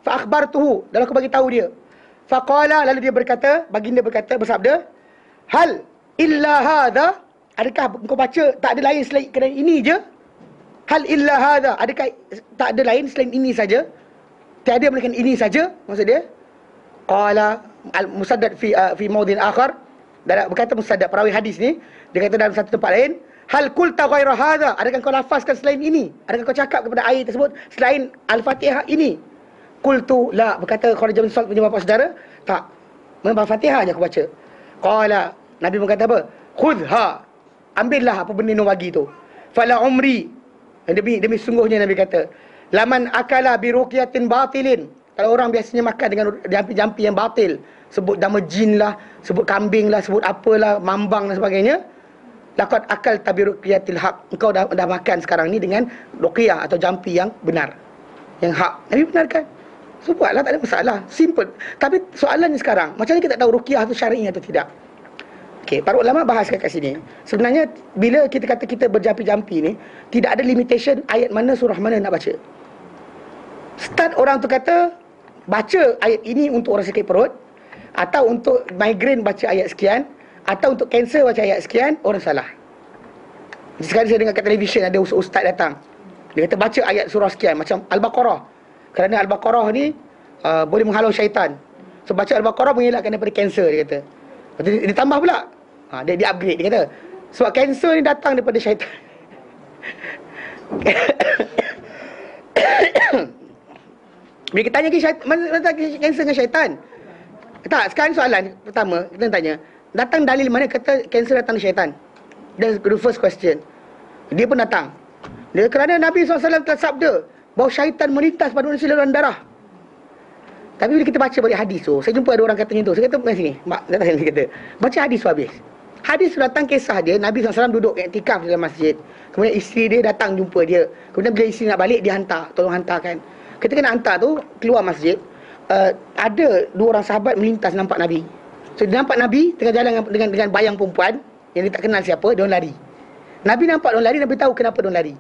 A: Fa'akhbartuhu. Lalu aku bagi tahu dia. Faqala, lalu dia berkata, baginda berkata, bersabda, hal illa hadha, adakah engkau baca tak ada lain selain ini je? Hal illa hadha, adakah tak ada lain selain ini saja? Tiada melainkan ini saja, maksud dia. Qala al-Musaddad fi maudin akhar, dan berkata Musaddad perawi hadis ni, dia kata dalam satu tempat lain, hal qulta ghaira hadha, adakah kau lafazkan selain ini? Adakah kau cakap kepada air tersebut selain al-Fatihah ini? Qultu la, berkata Kharijah bin Salt punya bapa saudara, tak, memang Fatihah je aku baca. Qala, Nabi berkata apa? Khudha, ambillah apa benda yang bagi tu. Fala umri, demi sungguhnya Nabi kata, laman akala bi ruqyatin batilin. Kalau orang biasanya makan dengan jampi-jampi yang batil, sebut nama jin lah, sebut kambing lah, sebut apalah, mambang dan sebagainya, laqad akal tabi ruqyatil haq. Engkau dah makan sekarang ni dengan ruqyah atau jampi yang benar, yang hak. Nabi benarkan. So buatlah, tak ada masalah. Simple. Tapi soalannya sekarang, macam mana kita tahu ruqyah tu syar'i atau tidak? Okey, para ulama bahaskan kat sini. Sebenarnya bila kita kata kita berjampi-jampi ni, tidak ada limitation ayat mana, surah mana nak baca. Start orang tu kata baca ayat ini untuk orang sakit perut, atau untuk migraine baca ayat sekian, atau untuk kanser baca ayat sekian, orang salah. Sekarang saya dengar kat televisyen ada ustaz datang. Dia kata baca ayat surah sekian macam Al-Baqarah. Kerana Al-Baqarah ni boleh menghalau syaitan. So baca Al-Baqarah mengelakkan daripada kanser, dia kata. Lepas tu dia tambah pula. Dia upgrade, dia kata sebab kanser ni datang daripada syaitan. Bila kita tanya mana kanser dengan syaitan? Tak, sekarang soalan pertama kita tanya, datang dalil mana kata kanser datang dari syaitan? That's the first question. Dia pun datang. Dia kerana Nabi SAW telah sabda bahawa syaitan melintas pada manusia laluan darah. Tapi bila kita baca balik hadis tu, saya jumpa ada orang kata macam tu. Saya kata, mari sini, mak datang sini kata, baca hadis tu habis. Hadis tu datang kisah dia, Nabi SAW duduk iktikaf dalam masjid. Kemudian isteri dia datang jumpa dia. Kemudian bila isteri nak balik, dia hantar, tolong hantarkan. Ketika nak hantar tu, keluar masjid, ada 2 orang sahabat melintas nampak Nabi. So dia nampak Nabi tengah jalan dengan bayang perempuan yang dia tak kenal siapa, dia orang lari. Nabi nampak dia orang lari, Nabi tahu kenapa dia orang lari.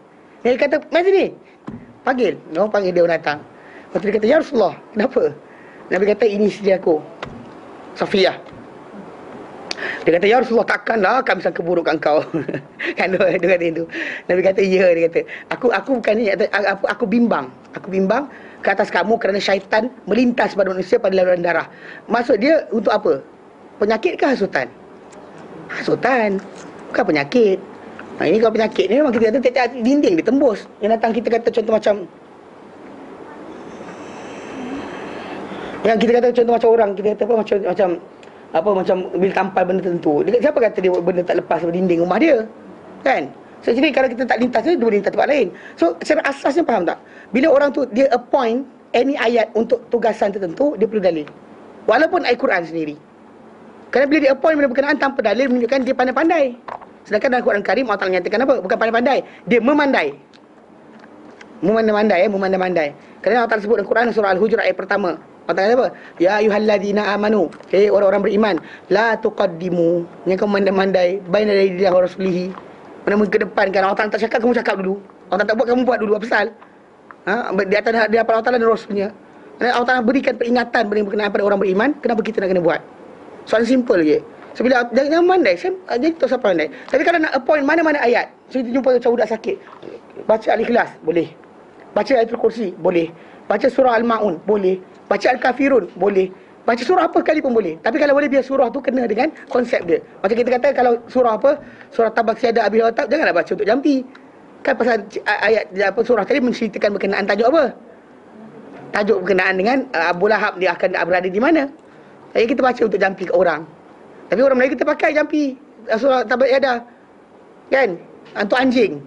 A: Dia kata, mari sini, panggil. Dia orang panggil, dia orang datang. Lepas tu dia kata, ya Rasulullah, kenapa? Nabi kata, ini isteri aku. Safiyah. Dia kata, ya Rasulullah, takkanlah kami sangka buruk kat kau. Kan dia kata itu. Nabi kata, ya, dia kata, aku bukan ni, aku bimbang. Aku bimbang ke atas kamu kerana syaitan melintas pada manusia pada laluan darah. Maksud dia untuk apa? Penyakit ke hasutan? Hasutan, bukan penyakit. Ini kalau penyakit ni memang kita kata tiap-tiap dinding ditembus. Yang datang kita kata contoh macam, yang kita kata contoh macam orang, kita kata apa macam bila tampal benda tertentu. Siapa kata dia benda tak lepas dari dinding rumah dia? Kan? So jadi kalau kita tak lintas dia boleh lintas tempat lain. So secara asasnya faham tak? Bila orang tu dia appoint any ayat untuk tugasan tertentu, dia perlu dalil. Walaupun ayat Quran sendiri. Kerana bila dia appoint benda berkenaan tanpa dalil menunjukkan dia pandai-pandai. Sedangkan dalam Quran Karim Allah Ta'ala nyatakan apa? Bukan pandai-pandai, dia memandai. Memandai-mandai. Kerana Allah Ta'ala sebut dalam Quran surah Al-Hujurat ayat pertama. Allah Ta'ala kata apa? Ya ayyuhalladzina amanu, orang-orang beriman, la tuqaddimu, yang kamu mandai-mandai baina yadayi wa rasulihi. Mana ke depan kan Allah Ta'ala tak cakap, kamu cakap dulu. Allah Ta'ala tak buat, kamu buat dulu. Apa pasal? Di atas di hadapan Allah Ta'ala dan Rasulnya. Dan Allah Ta'ala berikan peringatan berkenaan pada orang beriman, kenapa kita nak kena buat? Soalan simple je. So bila jangan mandai, jadi tak siapa pandai. Tapi kalau nak appoint mana-mana ayat, so kita jumpa macam budak sakit, baca Al-Ikhlas, boleh. Baca Ayatul Kursi, boleh. Baca surah Al-Ma'un, boleh. Baca Al-Kafirun, boleh. Baca surah apa kali pun boleh. Tapi kalau boleh biar surah tu kena dengan konsep dia. Macam kita kata kalau surah apa, surah Tabak Siada Abi Watab, janganlah baca untuk jampi. Kan pasal ayat apa surah tadi menceritakan berkenaan tajuk apa? Tajuk berkenaan dengan Abu Lahab dia akan berada di mana. Jadi kita baca untuk jampi ke orang. Tapi orang Melayu kita pakai jampi surah Tabak Siada. Kan? Untuk anjing.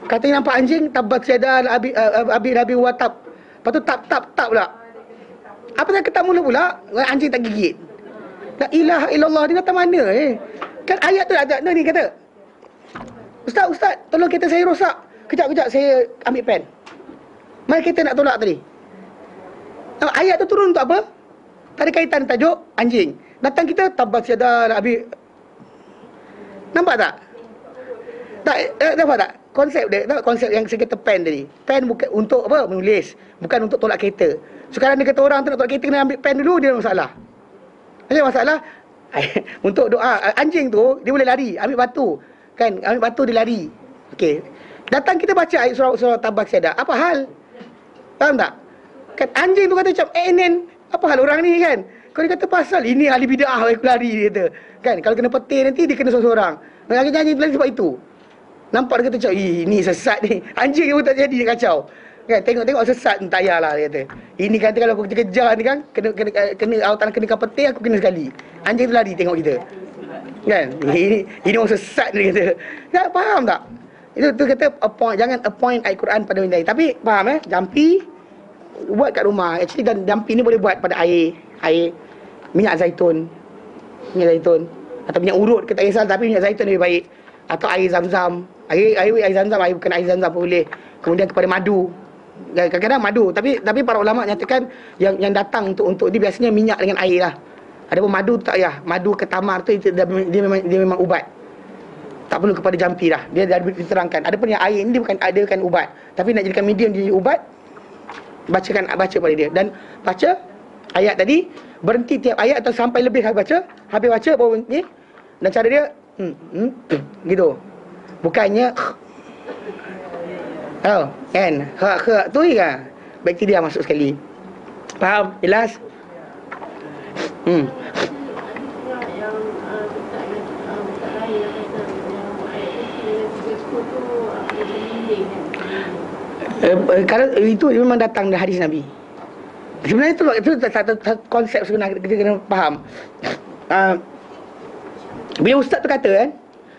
A: Katanya nampak anjing Tabak Siada Abi Watab. Lepas tu tap pula. Apa yang ketak mula pula? Anjing tak gigit. La ilaha illallah, dia datang mana Kan ayat tu ada ni kata, Ustaz, tolong kereta saya rosak. Kejap saya ambil pen. Mana kita nak tolak tadi? Ayat tu turun untuk apa? Tak ada kaitan tajuk anjing. Datang kita Tabbat Yada Abi. Nampak tak? Nampak tak? Konsep dia, konsep yang saya kata pen tadi. Pen bukan untuk apa? Menulis. Bukan untuk tolak kereta. Sekarang dia kata orang tu nak tolak kereta kena ambil pen dulu, dia ada masalah. Ada masalah. Untuk doa, anjing tu dia boleh lari, ambil batu. Kan, ambil batu dia lari. Okey. Datang kita baca ayat surah Tabak Siada. Apa hal? Faham tak? Kan anjing tu kata macam apa hal orang ni kan? Kalau dia kata pasal ini ahli bid'ah aku lari dia kata. Kan kalau kena petir nanti dia kena seorang-seorang. Anjing lari sebab itu. Nampak dia kata macam ini sesat ni. Anjing pun tak jadi dia kacau. Kan tengok sesat entah yalah dia kata. Ini kata kalau aku kejar ni kan kena Allah kenakan petir aku kena sekali. Anjing tu lari tengok kita. Kan? Ini orang sesat dia kata. Tak faham tak? Itu kata jangan appoint ayat Quran pada benda lain. Tapi faham jampi buat kat rumah. Actually dan jampi ni boleh buat pada air minyak zaitun. Atau minyak urut ke tak kisah, tapi minyak zaitun lebih baik. Atau air zam-zam. Air zam-zam, air bukan air zam-zam pun boleh. Kemudian kepada madu. Kadang-kadang madu, tapi para ulama nyatakan yang datang untuk dia biasanya minyak dengan air lah. Adapun madu tak payah. Madu ke tamar tu dia memang ubat. Tak perlu kepada jampi lah. Dia dah diterangkan. Adapun yang air ni dia bukan ubat. Tapi nak jadikan medium jadi ubat, baca pada dia. Dan baca ayat tadi, berhenti tiap ayat atau sampai lebih habis baca baru ni. Dan cara dia gitu. Bukannya kan tu je bakteria masuk sekali. Faham? Jelas? Kalau itu memang datang dari hadis Nabi. Sebenarnya itu satu konsep sebenarnya kita kena faham. Bila ustaz tu kata kan,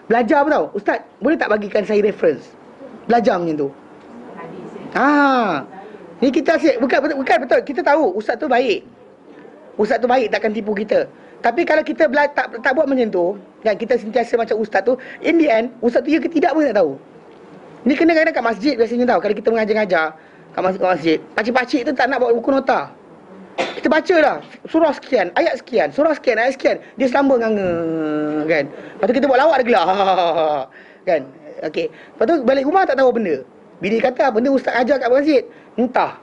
A: belajar apa tau? Ustaz, boleh tak bagikan saya reference? Belajar macam tu. Ni kita asyik bukan betul. Kita tahu ustaz tu baik. Ustaz tu baik takkan tipu kita. Tapi kalau kita tak buat macam tu, kan kita sentiasa macam ustaz tu, in the end ustaz tu ya ke tidak pun tak tahu. Ni kena kadang kat masjid biasanya tau. Kalau kita mengajar-ngajar kat masjid, pakcik-pakcik tu tak nak bawa buku nota. Kita baca lah surah sekian, ayat sekian, surah sekian, ayat sekian. Dia selamba nganga kan. Lepas tu kita buat lawak dia gelak. Kan? Okey. Lepas tu balik rumah tak tahu benda. Bila kata benda ustaz ajar kat masjid, entah.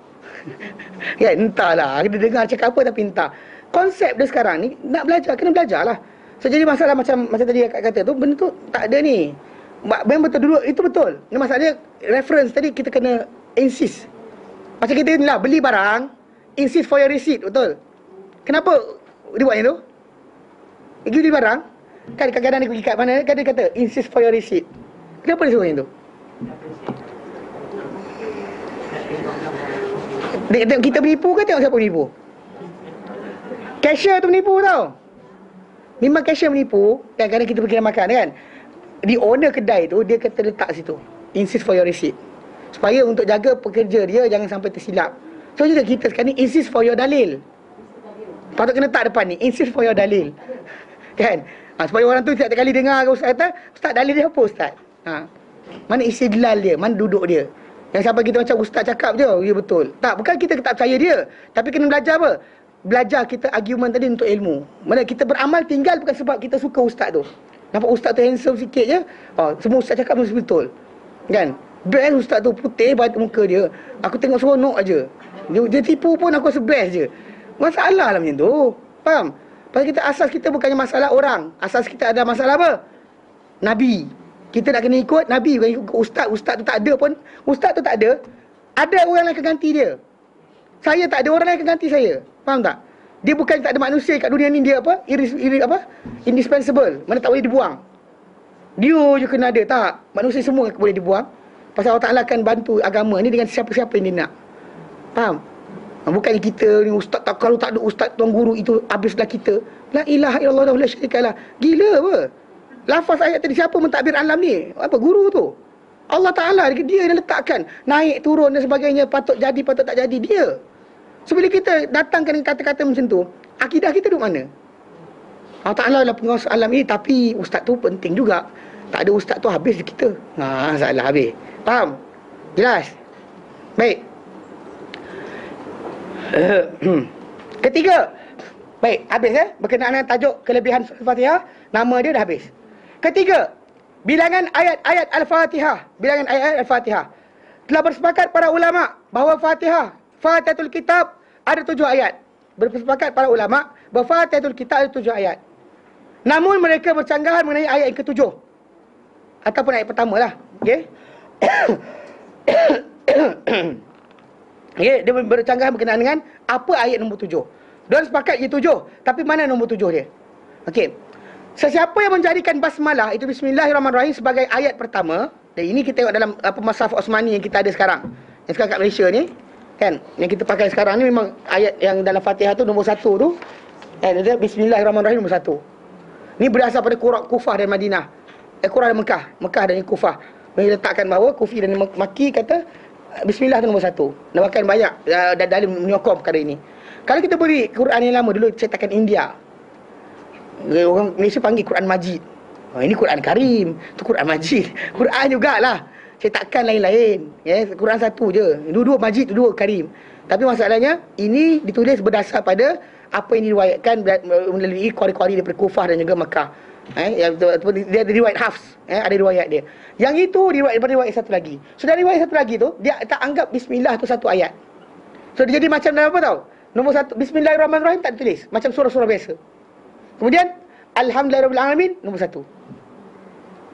A: Kan, entahlah. Kita dengar cakap apa tapi entah. konsep dia sekarang ni nak belajar, kena belajar lah. So jadi masalah macam tadi akak kata tu, benda tu tak ada ni. Memang betul dulu, itu betul. Ni masalahnya reference tadi kita kena insist. Macam kita ni lah, beli barang, insist for your receipt, betul? Kenapa dia buat yang tu? Dia beli barang, kan kadang-kadang dia pergi kat mana, kan dia kata insist for your receipt. Kenapa dia suruh yang tu? Dia tengok kita menipu ke tengok siapa menipu? Cashier tu menipu tau. Memang cashier menipu. Kadang-kadang kita pergi makan kan, di owner kedai tu dia kata letak situ insist for your receipt, supaya untuk jaga pekerja dia jangan sampai tersilap. So juga kita sekarang ni insist for your dalil. Patut kena letak depan ni insist for your dalil. Kan? Supaya orang tu setiap kali dengar ustaz kata, ustaz dalil dia apa ustaz? Mana istidlal dia, mana duduk dia. Yang sampai kita macam ustaz cakap je, ya betul. Tak, bukan kita tak percaya dia, tapi kena belajar apa? Belajar kita argument tadi untuk ilmu. Mana kita beramal tinggal bukan sebab kita suka ustaz tu. Nampak ustaz tu handsome sikit je, semua ustaz cakap mesti betul. Kan? Best ustaz tu, putih batu muka dia, aku tengok seronok aje. Dia tipu pun aku rasa best je. Masalah lah macam tu. Faham? Pasal kita asas kita bukannya masalah orang. Asas kita ada masalah apa? Nabi. Kita nak kena ikut Nabi, bukan ikut ustaz. Ustaz tu tak ada pun. Ustaz tu tak ada, ada orang lain akan ganti dia. Saya tak ada, orang lain akan ganti saya. Faham tak? Dia bukan tak ada manusia kat dunia ni, dia apa? Indispensable. Mana tak boleh dibuang. Dia je kena ada. Tak. Manusia semua boleh dibuang. Pasal Allah Ta'ala akan bantu agama ni dengan siapa-siapa yang dia nak. Faham? Bukannya kita ni ustaz tak, kalau tak ada ustaz tuan guru itu habislah kita. La ilaha illallah wa la syarikalah. Gila apa? Lafaz ayat tadi siapa mentadbir alam ni? Apa guru tu? Allah Ta'ala, dia yang letakkan naik turun dan sebagainya, patut jadi patut tak jadi, dia. So bila kita datangkan kata-kata macam tu, akidah kita duduk mana? Allah Ta'ala adalah penguasa alam ini, tapi ustaz tu penting juga. Tak ada ustaz tu habis kita. Salah habis. Faham? Jelas? Baik. Ketiga. Baik, habis berkenaan dengan tajuk kelebihan surah Al-Fatihah, nama dia dah habis. Ketiga, bilangan ayat-ayat Al-Fatihah. Bilangan ayat-ayat Al-Fatihah. Telah bersepakat para ulama bahawa Fatihatul Kitab ada 7 ayat. Bersepakat para ulama bahawa Fatihatul Kitab ada 7 ayat. Namun mereka bercanggahan mengenai ayat yang ke-7 ataupun ayat pertama lah. Okey. Okay, dia bercanggahan berkenaan dengan apa ayat nombor 7. Diorang sepakat ia 7, tapi mana nombor 7 dia? Okey. Sesiapa yang menjadikan basmalah, itu bismillahirrahmanirrahim, sebagai ayat pertama, dan ini kita tengok dalam Mushaf Osmani yang kita ada sekarang. Yang sekarang kat Malaysia ni, kan, yang kita pakai sekarang ni memang ayat yang dalam Fatihah tu nombor 1 tu, dia bismillahirrahmanirrahim nombor 1. Ni berasal pada Quran Kufah dan Madinah. Quran dan Mekah dan Kufah. Mereka letakkan bahawa Kufi dan Maki kata bismillah tu nombor 1. Dan bahkan banyak dalam menyokong perkara ini. Kalau kita beri Quran yang lama dulu cetakan India, orang Malaysia panggil Quran Majid. Ini Quran Karim, tu Quran Majid. Quran jugalah, cetakan lain-lain. Quran 1 je. Dua Majid, dua Karim. Tapi masalahnya ini ditulis berdasar pada apa yang diriwayatkan melalui qari-qari daripada Kufah dan juga Mekah. Dia ada riwayat Hafs, ada riwayat dia. Yang itu riwayat satu lagi. So dari riwayat satu lagi tu, dia tak anggap bismillah tu satu ayat. So dia jadi macam dalam apa tau? Nombor 1, bismillahirrahmanirrahim tak ditulis, macam surah-surah biasa. Kemudian alhamdulillahirabbil nombor 1.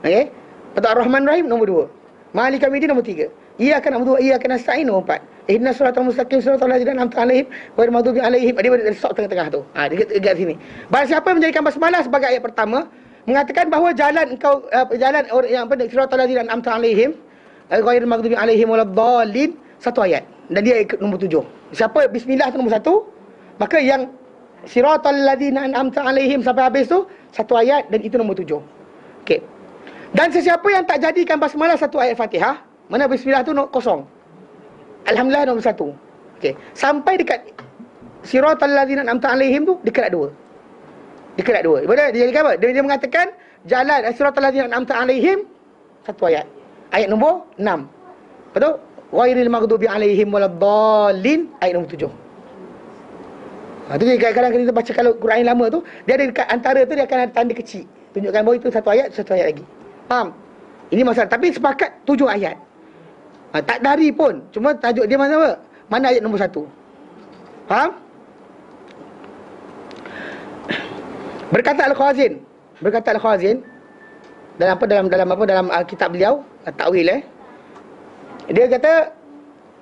A: Okey. Lepas Ar-Rahman Rahim nombor 2. Maliki Yaumiddin nombor 3. Iyyaka na'budu wa iyyaka nasta'in nombor 4. Ihdinas siratal mustaqim siratal ladzina an'amta 'alaihim ghairil maghdubi 'alaihim. Dia stop tengah-tengah tu. Dia dekat sini. Barang siapa yang menjadikan basmalah sebagai ayat pertama, mengatakan bahawa jalan orang yang siratal ladzina an'amta 'alaihim ghairil maghdubi 'alaihim waladdallin, satu ayat. Dan dia ikut nombor 7. Siapa bismillah tu nombor 1, maka yang siratal ladzina an'amta 'alaihim sampai habis tu satu ayat, dan itu nombor 7. Okey. Dan sesiapa yang tak jadikan basmalah satu ayat Fatihah, mana bismillah tu kosong, alhamdulillah nombor 1. Okey. Sampai dekat siratal ladzina an'amta 'alaihim tu dia kerat 2. Dia jadi apa? Dia mengatakan jalan siratal ladzina an'amta 'alaihim satu ayat. Ayat nombor 6. Betul? Ghairil maghdubi 'alaihim waladdallin, ayat nombor 7. Itu kadang-kadang kita baca kalau Quran yang lama tu, dia ada dekat antara tu dia akan ada tanda kecil, tunjukkan bahawa itu satu ayat lagi. Faham? Ini masalah. Tapi sepakat 7 ayat. Tak dari pun, cuma tajuk dia mana apa? Mana ayat nombor 1? Faham? Berkata Al-Khazin, dalam kitab beliau takwil dia kata,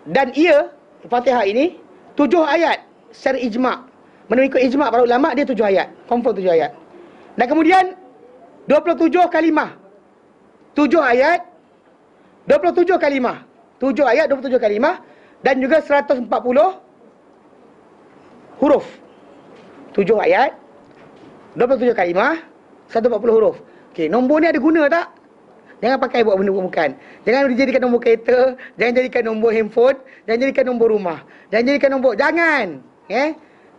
A: dan ia Fatihah ini 7 ayat secara ijma'. Menurut ijma' para ulama dia 7 ayat, confirm 7 ayat. Dan kemudian 27 kalimah. 7 ayat 27 kalimah. 7 ayat 27 kalimah dan juga 140 huruf. 7 ayat 27 kalimah, 140 huruf. Okey, nombor ni ada guna tak? Jangan pakai buat benda bukan. Jangan dijadikan nombor kereta, jangan jadikan nombor handphone, jangan jadikan nombor rumah. Jangan.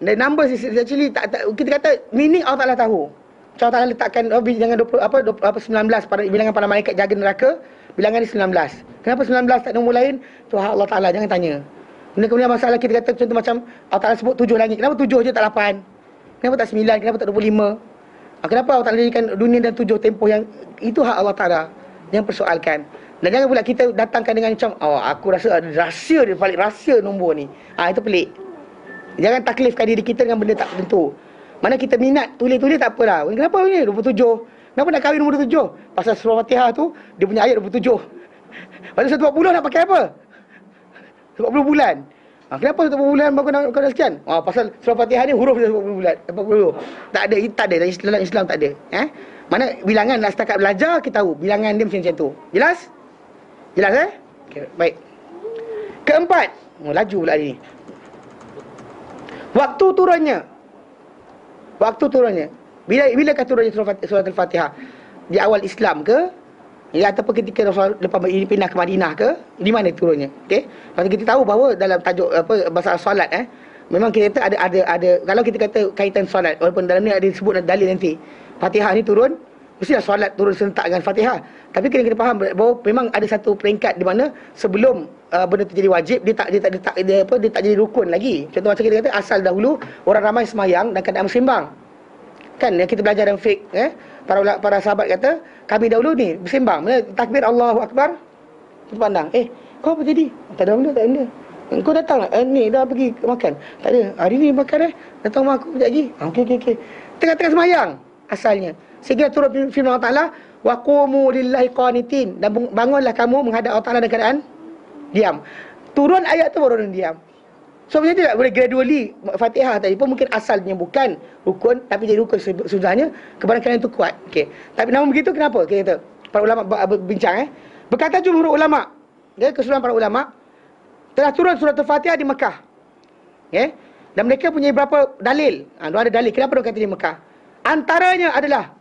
A: The numbers is actually kita kata meaning Allah Taala tahu. Allah Taala letakkan bilangan 19 pada bilangan para malaikat jaga neraka, bilangan ni 19. Kenapa 19 tak nombor lain? Tu hak Allah Taala, jangan tanya. Kemudian masalah kita kata contoh macam Allah Taala sebut 7 langit. Kenapa 7 je tak 8? Kenapa tak 9? Kenapa tak 25? Kenapa Allah Taala jadikan dunia dan 7 tempoh yang itu hak Allah Taala? Jangan persoalkan. Dan jangan pula kita datangkan dengan macam aku rasa ada rahsia dia balik rahsia nombor ni. Itu pelik. Jangan taklifkan diri kita dengan benda tak tentu. Mana kita minat tulis tak apalah. Kenapa ni 27? Kenapa nak kahwin nombor 27? Pasal surah Fatihah tu dia punya ayat 27. Pasal 140 nak pakai apa? 40 bulan. Kenapa 40 bulan baru kau nak sekian? Pasal surah Fatihah ni huruf dia 40 bulan. 40. Tak ada dalam Islam tak ada. Mana bilangan nak setakat belajar kita tahu bilangan dia macam tu. Jelas? Jelas Okay, baik. Keempat, laju pula ni. Waktu turunnya. Bila kata turunnya surah Al-Fatihah? Di awal Islam ke? Ataupun ketika Rasul lepas pindah ke Madinah ke? Di mana turunnya? Okey. Pasal kita tahu bahawa dalam tajuk masalah solat memang kita kata ada kalau kita kata kaitan solat walaupun dalam ni ada disebut dalil nanti. Fatihah ni turun, mestilah solat turun serentak dengan Fatihah. Tapi kena faham bahawa memang ada satu peringkat di mana sebelum benda tu jadi wajib dia tak jadi rukun lagi. Contoh macam kita kata asal dahulu orang ramai semayang dan keadaan bersembang. Kan yang kita belajar dalam fiqh para sahabat kata kami dahulu ni bersembang, takbir Allahu Akbar, kita pandang kau apa jadi? Tak ada benda. Kau datang ni dah pergi makan. Tak ada. Hari ni makan datang rumah aku sekejap lagi. Okey. Tengah-tengah semayang asalnya. Sehingga turun firman Allah Taala wa qumu lillahi qanitin, dan bangunlah kamu menghadap Allah Taala dalam keadaan diam. Turun ayat tu baru diam. So macam tu tak boleh gradually. Fatihah tadi pun mungkin asalnya bukan rukun tapi jadi rukun sudahnya kebanyakan itu kuat. Okey. Tapi namun begitu kenapa? Kita kata para ulama berbincang berkata jumhur ulama, keseluruhan para ulama telah turun surah Al-Fatihah di Mekah. Dan mereka punya berapa dalil? Ada dalil kenapa dia kata di Mekah. Antaranya adalah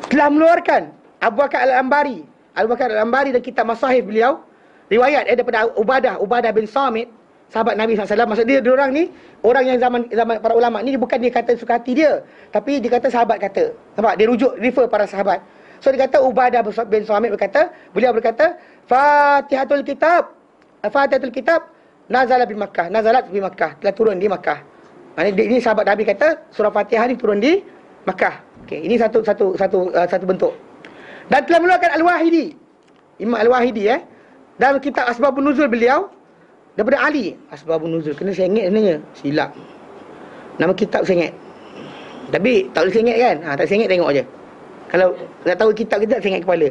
A: telah mengeluarkan Abu Bakar Al-Ambari dan kitab Masahif beliau, riwayat daripada Ubadah bin Samit, sahabat Nabi SAW. Maksud dia orang ni orang yang zaman para ulama ni bukan dia kata suka hati dia, tapi dia kata sahabat kata. Nampak? Dia refer para sahabat. So dia kata Ubadah bin Samit beliau berkata Fatihatul Kitab nazalat di Makkah, telah turun di Makkah. Ini sahabat Nabi kata surah Fatihah ni turun di Makkah. Okey, ini satu bentuk. Dan telah mengeluarkan Al-Wahidi, Imam Al-Wahidi dalam kitab Asbabun Nuzul beliau daripada Ali. Asbabun Nuzul kena saya ingat sebenarnya, silap nama kitab saya ingat. Tapi tak boleh saya ingat kan? Tak saya ingat tengok aje. Kalau nak tahu kitab kita tak saya ingat kepala.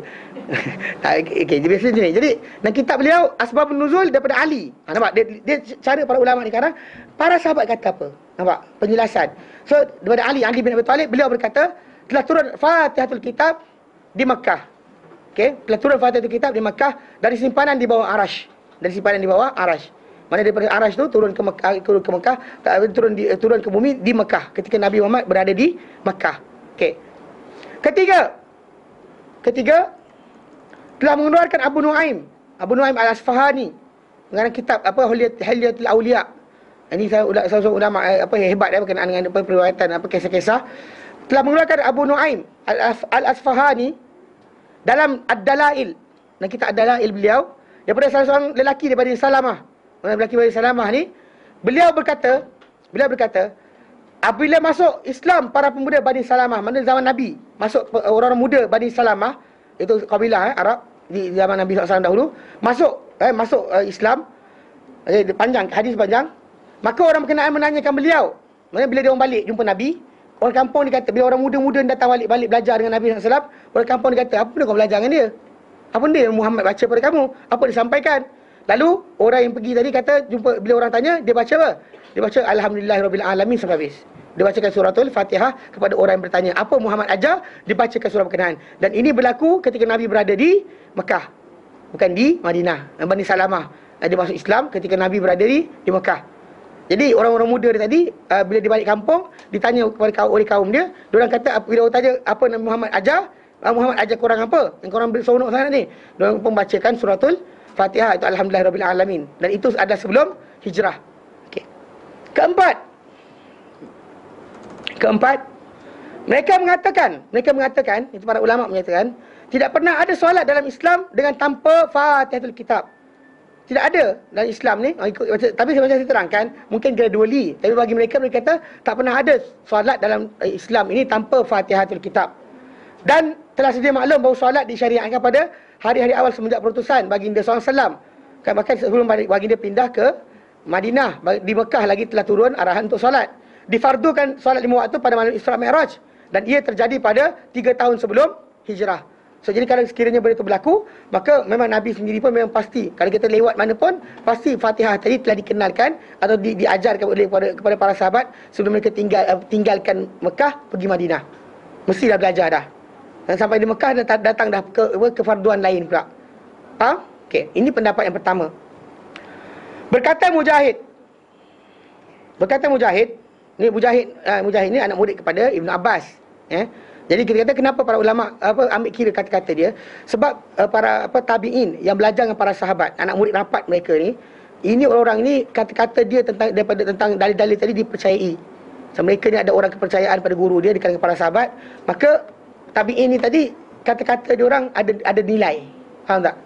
A: Okey, biasa macam ni. Jadi dalam kitab beliau Asbabun Nuzul daripada Ali. Nampak dia cara para ulama ni sekarang para sahabat kata apa? Nampak penjelasan. So daripada Ali bin Abi Talib beliau berkata telah turun Fatihatul Kitab di Makkah. Okey, telah turun Fatihatul Kitab di Makkah dari simpanan di bawah Arash. Mana daripada Arash tu turun ke Mekah, turun ke bumi di Mekah ketika Nabi Muhammad berada di Mekah. Okey. Ketiga telah mengeluarkan Abu Nuaim Al-Asfahani mengarang kitab Hilyatul Auliya. Ini saya ulama hebat berkenaan dengan periwayatan kisah-kisah. Telah mengeluarkan Abu Nuaim Al-Asfahani dalam Ad-Dalail. Dan kitab Ad-Dalail beliau daripada salah seorang lelaki daripada Salamah. Lelaki dari Salamah ni beliau berkata apabila masuk Islam para pemuda Bani Salamah, mana zaman Nabi masuk orang muda Bani Salamah, itu kabilah Arab di zaman Nabi SAW dahulu, masuk Islam. Panjang, hadis panjang. Maka orang berkenaan menanyakan beliau. Maksudnya bila dia orang balik jumpa Nabi, orang kampung dia kata, bila orang muda-muda datang balik belajar dengan Nabi SAW, orang kampung dia kata, apa benda kau belajar dengan dia? Apa benda yang Muhammad baca pada kamu? Apa dia sampaikan? Lalu orang yang pergi tadi kata, jumpa bila orang tanya, dia baca apa? Dia baca Alhamdulillahirabbil alamin sampai habis. Dia bacakan suratul Fatihah kepada orang yang bertanya, apa Muhammad ajar? Dibacakan surah berkenaan. Dan ini berlaku ketika Nabi berada di Mekah, bukan di Madinah. Bani Salamah dia masuk Islam ketika Nabi berada di Mekah. Jadi orang-orang muda dia tadi bila dia balik kampung, ditanya kepada kaum dia, diorang kata, bila orang tanya apa Nabi Muhammad ajar, Muhammad ajar korang apa? Yang korang seronok sangat ni. Diorang pun bacakan suratul Fatihah, itu Alhamdulillahirabbil alamin. Dan itu adalah sebelum hijrah. Okey. Keempat, mereka mengatakan, itu para ulama menyatakan, tidak pernah ada solat dalam Islam dengan tanpa Fatihatul Kitab. Tidak ada dalam Islam ni. Tapi macam saya terangkan, mungkin gradually. Tapi bagi mereka kata tak pernah ada solat dalam Islam ini tanpa Fatihatul Kitab. Dan telah sedia maklum bahawa solat disyariatkan pada hari-hari awal semenjak perutusan baginda SAW. Bahkan sebelum baginda pindah ke Madinah, di Mekah lagi telah turun arahan untuk solat. Difardukan solat 5 waktu pada malam Isra Mi'raj. Dan ia terjadi pada 3 tahun sebelum hijrah. So, jadi kalau sekiranya benda itu berlaku, maka memang Nabi sendiri pun memang pasti, kalau kita lewat mana pun, pasti Fatihah tadi telah dikenalkan atau diajarkan kepada para sahabat sebelum mereka tinggalkan Mekah pergi Madinah. Mesti dah belajar dah. Dan sampai di Mekah datang dah kefarduan lain pula. Faham? Okey, ini pendapat yang pertama. Berkata Mujahid, ni Mujahid ni anak murid kepada Ibn Abbas. Jadi kita kata kenapa para ulama ambil kira kata-kata dia? Sebab para tabi'in yang belajar dengan para sahabat, anak murid rapat mereka ni, ini orang-orang ni kata-kata dia tentang dalil-dalil tadi dipercayai. So, mereka ni ada orang kepercayaan pada guru dia di kalangan para sahabat, maka tabi'in ni tadi kata-kata dia orang ada nilai. Faham tak?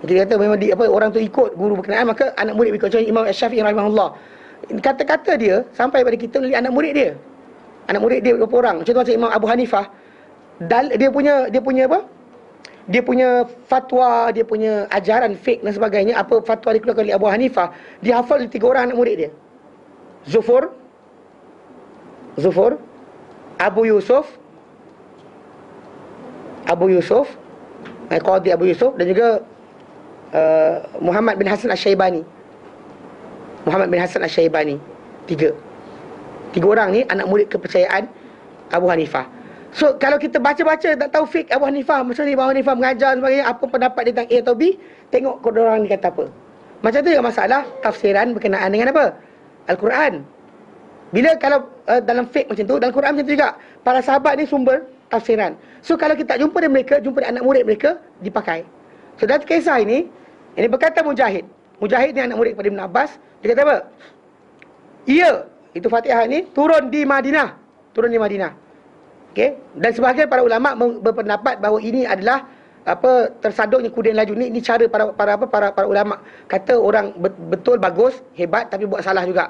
A: Kita kata memang orang tu ikut guru berkenaan, maka anak murid ikut. Contoh Imam Syafi'i rahimahullah, kata-kata dia sampai pada kita melalui anak murid dia. Anak murid dia berapa orang? Contoh macam Imam Abu Hanifah, dia punya fatwa, dia punya ajaran fiqh dan sebagainya, apa fatwa dikeluarkan oleh Abu Hanifah, dia hafal 3 orang anak murid dia. Zufur, Abu Yusuf, Qadhi Abu Yusuf, dan juga Muhammad bin Hasan Asy-Syaibani. 3 orang ni anak murid kepercayaan Abu Hanifah. So kalau kita baca-baca tak tahu fiqh Abu Hanifah, macam ni Abu Hanifah mengajar sebagainya, apa pendapat dia tentang A atau B, tengok orang ni kata apa. Macam tu juga masalah tafsiran berkenaan dengan apa? Al-Quran. Bila kalau dalam fiqh macam tu, dalam Quran macam tu juga. Para sahabat ni sumber tafsiran. So kalau kita jumpa dengan mereka, jumpa dengan anak murid mereka, dipakai. So dalam kisah ini berkata Mujahid ni anak murid kepada Ibn Abbas, dia kata apa? Itu Fatihah ni turun di Madinah. Okey, dan sebahagian para ulama berpendapat bahawa ini adalah tersaduknya kuda yang laju ni cara para ulama kata orang betul bagus, hebat, tapi buat salah juga.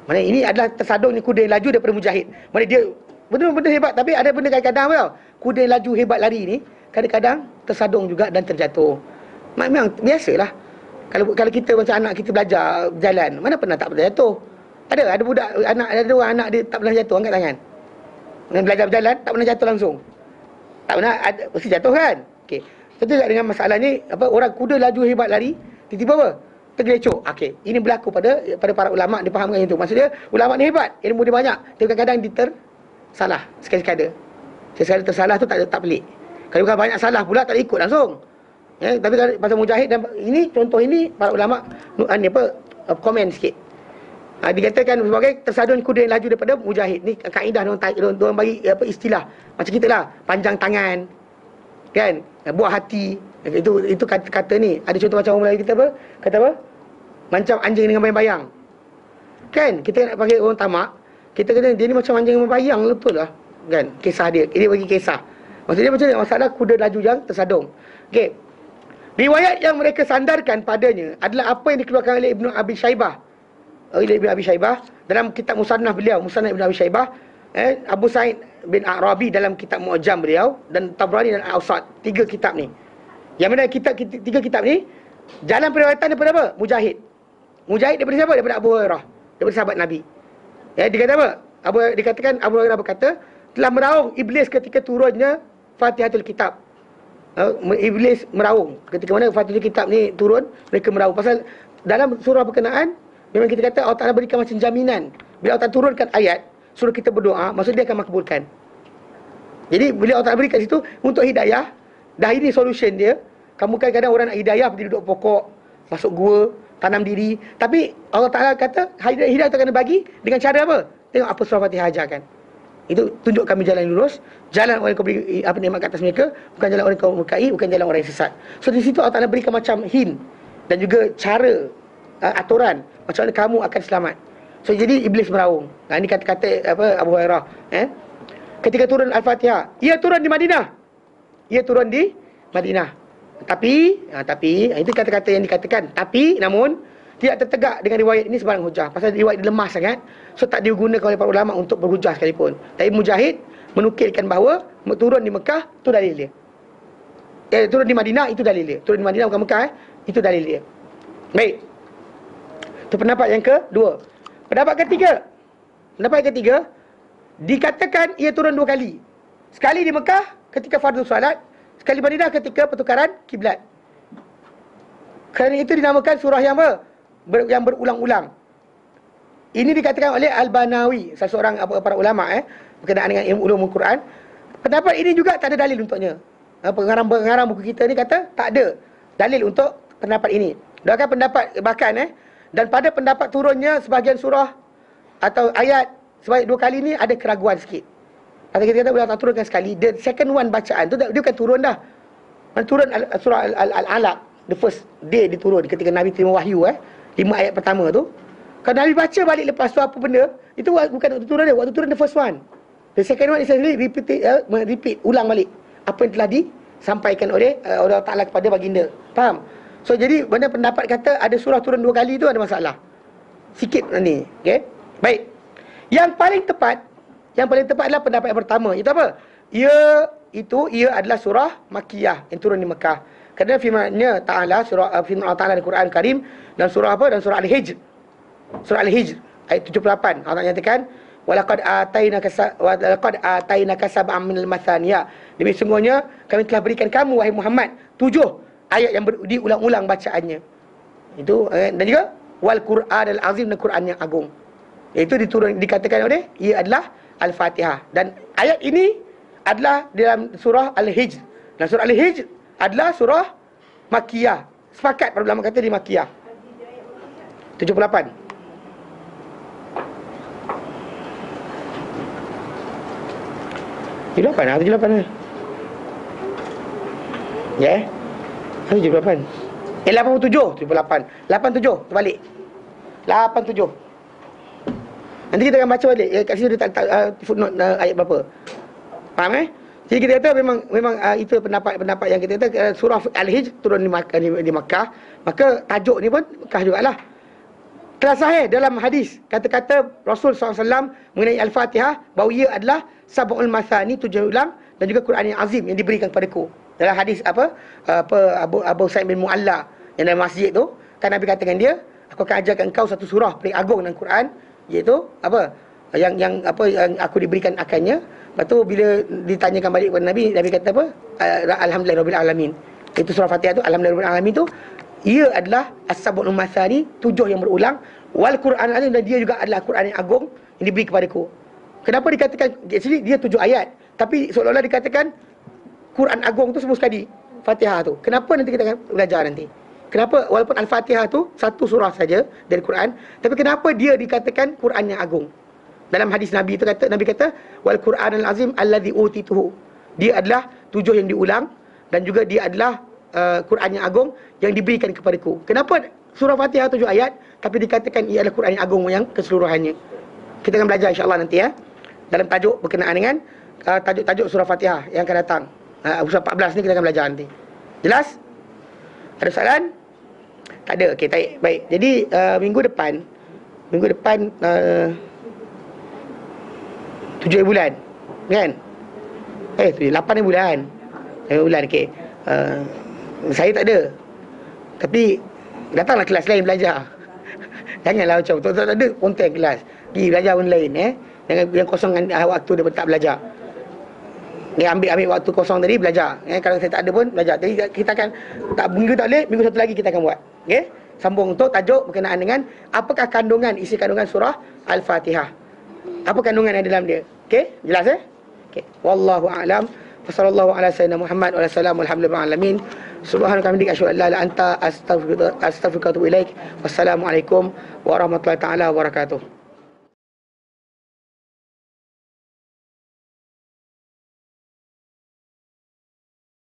A: Maksudnya ini adalah tersaduknya kuda yang laju daripada Mujahid. Maksudnya dia betul-betul hebat, tapi ada benda kadang-kadang tau, kuda yang laju hebat lari ni kadang-kadang tersadung juga dan terjatuh. Memang biasalah. Kalau kita macam anak kita belajar berjalan, mana pernah tak pernah jatuh? Ada budak ada 2 anak dia tak pernah jatuh, angkat tangan. Dengan belajar berjalan tak pernah jatuh langsung. Tak pernah mesti jatuh kan? Okey. Tentu juga dengan masalah ni, orang kuda laju hebat lari, tiba-tiba apa? Tergelecok. Okey. Ini berlaku pada para ulama, dia fahamkan itu. Maksudnya ulama ni hebat, ilmu dia banyak, tapi kadang-kadang dia salah sekali-sekala. Sekali tersalah tu tak pelik. Kalau bukan banyak salah pula tak ikut langsung. Tapi kalau pasal Mujahid dan ini contoh ini para ulama komen sikit. Dikatakan sebagai tersadun kuda yang laju daripada Mujahid. Ni kaedah diorang bagi istilah macam kita lah, panjang tangan kan, buah hati. Itu kata ni. Ada contoh macam orang Melayu kita kata apa? Macam anjing dengan bayang-bayang. Kan? Kita nak panggil orang tamak, kita kata dia ni macam anjing dengan bayang, betul lah. Kan? Kisah dia. Dia bagi kisah. Maksudnya macam ni, masalah kuda laju yang tersadung. Okey. Riwayat yang mereka sandarkan padanya adalah apa yang dikeluarkan oleh Ibn Abi Shaybah dalam kitab Musannaf beliau, Musannaf Ibn Abi Shaybah, Abu Sa'id bin Arabi dalam kitab Mu'jam beliau, dan Tabrani dan Al-Awsat. 3 kitab ni. Yang mana 3 kitab ni jalan periwayatan daripada apa? Mujahid daripada siapa? Daripada Abu Hurairah. daripada sahabat Nabi. Ya, dia kata apa? Dikatakan Abu Hurairah berkata, telah meraung iblis ketika turunnya Fatihatul Kitab. Iblis meraung ketika mana Fatihatul Kitab ni turun, mereka meraung. Pasal dalam surah berkenaan memang kita kata Allah Ta'ala berikan macam jaminan. Bila Allah Ta'ala turunkan ayat, suruh kita berdoa, maksud dia akan makbulkan. Jadi bila Allah Ta'ala berikan situ untuk hidayah, dah ini solution dia. Kamu kadang-kadang orang nak hidayah pergi duduk pokok, masuk gua, tanam diri. Tapi Allah Ta'ala kata hidayah tu akan bagi dengan cara apa? Tengok apa surah Fatihah ajarkan. Itu tunjuk kami jalan yang lurus, jalan orang yang kau beri apa nikmat kat atas mereka, bukan jalan orang yang kau murkai, bukan jalan orang yang sesat. So di situ Allah Ta'ala berikan macam hint dan juga cara, aturan macam mana kamu akan selamat. So jadi iblis meraung. Ini kata-kata Abu Hurairah, ketika turun Al-Fatihah, ia turun di Madinah. Ia turun di Madinah. Tapi itu kata-kata yang dikatakan. Tapi namun tidak tertegak dengan riwayat ini sebarang hujah. Pasal riwayat dia lemah sangat, so tak digunakan oleh para ulama untuk berhujah sekalipun. Tapi Mujahid menukilkan bahawa turun di Mekah itu dalil dia. Turun di Madinah itu dalil dia. Turun di Madinah bukan Mekah, itu dalil dia. Baik. Itu pendapat yang kedua. Pendapat ketiga, dikatakan ia turun 2 kali. Sekali di Mekah ketika fardu salat, sekali Madinah ketika pertukaran kiblat. Kerana itu dinamakan surah yang apa? Yang berulang-ulang. Ini dikatakan oleh Al-Banawi, salah seorang para ulama berkenaan dengan ilmu ulumul Quran. Pendapat ini juga tak ada dalil untuknya. Pengarang buku kita ni kata tak ada dalil untuk pendapat ini. Dia akan pendapat bahkan dan pada pendapat turunnya sebahagian surah atau ayat sebanyak 2 kali ni ada keraguan sikit. Atau kita kata boleh tak turunkan sekali, the second one bacaan tu dia bukan turun dah. Turun surah Al-Alaq, the first day diturun ketika Nabi terima wahyu 5 ayat pertama tu. Kalau Nabi baca balik lepas tu apa benda, itu bukan waktu turun dia, waktu turun the first one. The second one is actually repeat ulang balik apa yang telah disampaikan oleh Allah Ta'ala kepada baginda. Faham? So jadi mana pendapat kata ada surah turun 2 kali tu ada masalah sikit ni. Okay? Baik. Yang paling tepat adalah pendapat yang pertama. Itu apa? Ia adalah surah Makkiyah yang turun di Mekah. Kerana firman-Nya Ta'ala, firman Allah Ta'ala di Quran Karim dan surah apa? Dan surah Al-Hijr. Surah Al-Hijr ayat 78. Allah nyatakan, "Walaqad atainaka sab'an minal mathaniya." Demi sungguhnya kami telah berikan kamu wahai Muhammad 7 ayat yang diulang-ulang bacaannya. Itu dan juga wal Qur'an al-azim, dan Quran yang agung. Itu dikatakan oleh ia adalah Al-Fatihah. Dan ayat ini adalah dalam surah Al-Hijr. Dan surah Al-Hijr adalah surah Makkiyah. Sepakat para ulama kata di Makkiyah. 78. Tujuh lapan. Ya, 78. 87, 78. 87, terbalik. 87. Nanti kita akan baca balik. Kat sini dia tak footnote ayat berapa. Faham Jadi kita kata memang itu pendapat yang kita kata surah Al-Hijr turun di Makkah. Maka tajuk ni pun Makkah jugalah. Telah sahih dalam hadis kata-kata Rasul SAW mengenai Al-Fatihah bahawa ia adalah sab'ul mathani, 7 ulang, dan juga Quran yang azim yang diberikan kepadaku. Dalam hadis Abu Sa'id bin Mu'alla yang dalam masjid tu, kan Nabi katakan dia, aku akan ajarkan engkau satu surah paling agung dalam Quran, iaitu apa? Yang aku diberikan akannya. Lepas tu bila ditanyakan balik kepada Nabi kata apa? Alhamdulillahirabbil alamin. Itu surah Fatihah tu, Alhamdulillahirabbil alamin tu, ia adalah as-sab'ul mathani, 7 yang berulang, wal Quran azim, dan dia juga adalah Quran yang agung yang diberi kepadaku. Kenapa dikatakan actually dia 7 ayat, tapi seolah-olah dikatakan Quran agung tu semua sekali Fatihah tu. Kenapa nanti kita akan belajar nanti. Kenapa walaupun Al-Fatihah tu satu surah saja dari Quran, tapi kenapa dia dikatakan Quran yang agung? Dalam hadis Nabi itu Nabi kata wal Quranul azim allazi utituhu. Dia adalah 7 yang diulang dan juga dia adalah Quran yang agung yang diberikan kepadaku. Kenapa surah Fatihah 7 ayat tapi dikatakan ia adalah Quran yang agung yang keseluruhannya? Kita akan belajar insya-Allah nanti dalam tajuk berkenaan dengan tajuk surah Fatihah yang akan datang. Surah 14 ni kita akan belajar nanti. Jelas? Ada soalan? Tak ada. Okey, baik. Jadi minggu depan 7 bulan. Kan? 8 bulan. 8 bulan, okey. Saya tak ada. Tapi datanglah kelas lain belajar. Janganlah macam tu. Tak ada konten kelas. Pergi belajar benda lain Jangan kosongkan waktu daripada tak belajar. Ni ambil waktu kosong tadi belajar. Kalau saya tak ada pun belajar. Jadi kita akan minggu tak boleh, minggu satu lagi kita akan buat. Okey? Sambung untuk tajuk berkenaan dengan apakah isi kandungan surah Al-Fatihah. Apa kandungan yang ada dalam dia? Okey? Jelas Okey. Wallahu a'lam. Wassallallahu ala sayyidina Muhammad wa ala salam alhamdulillahi alamin. Subhanaka hamdika asyhadu an la ilaha illa anta astaghfiruka wa atubu ilaik. Wassalamualaikum warahmatullahi taala wabarakatuh.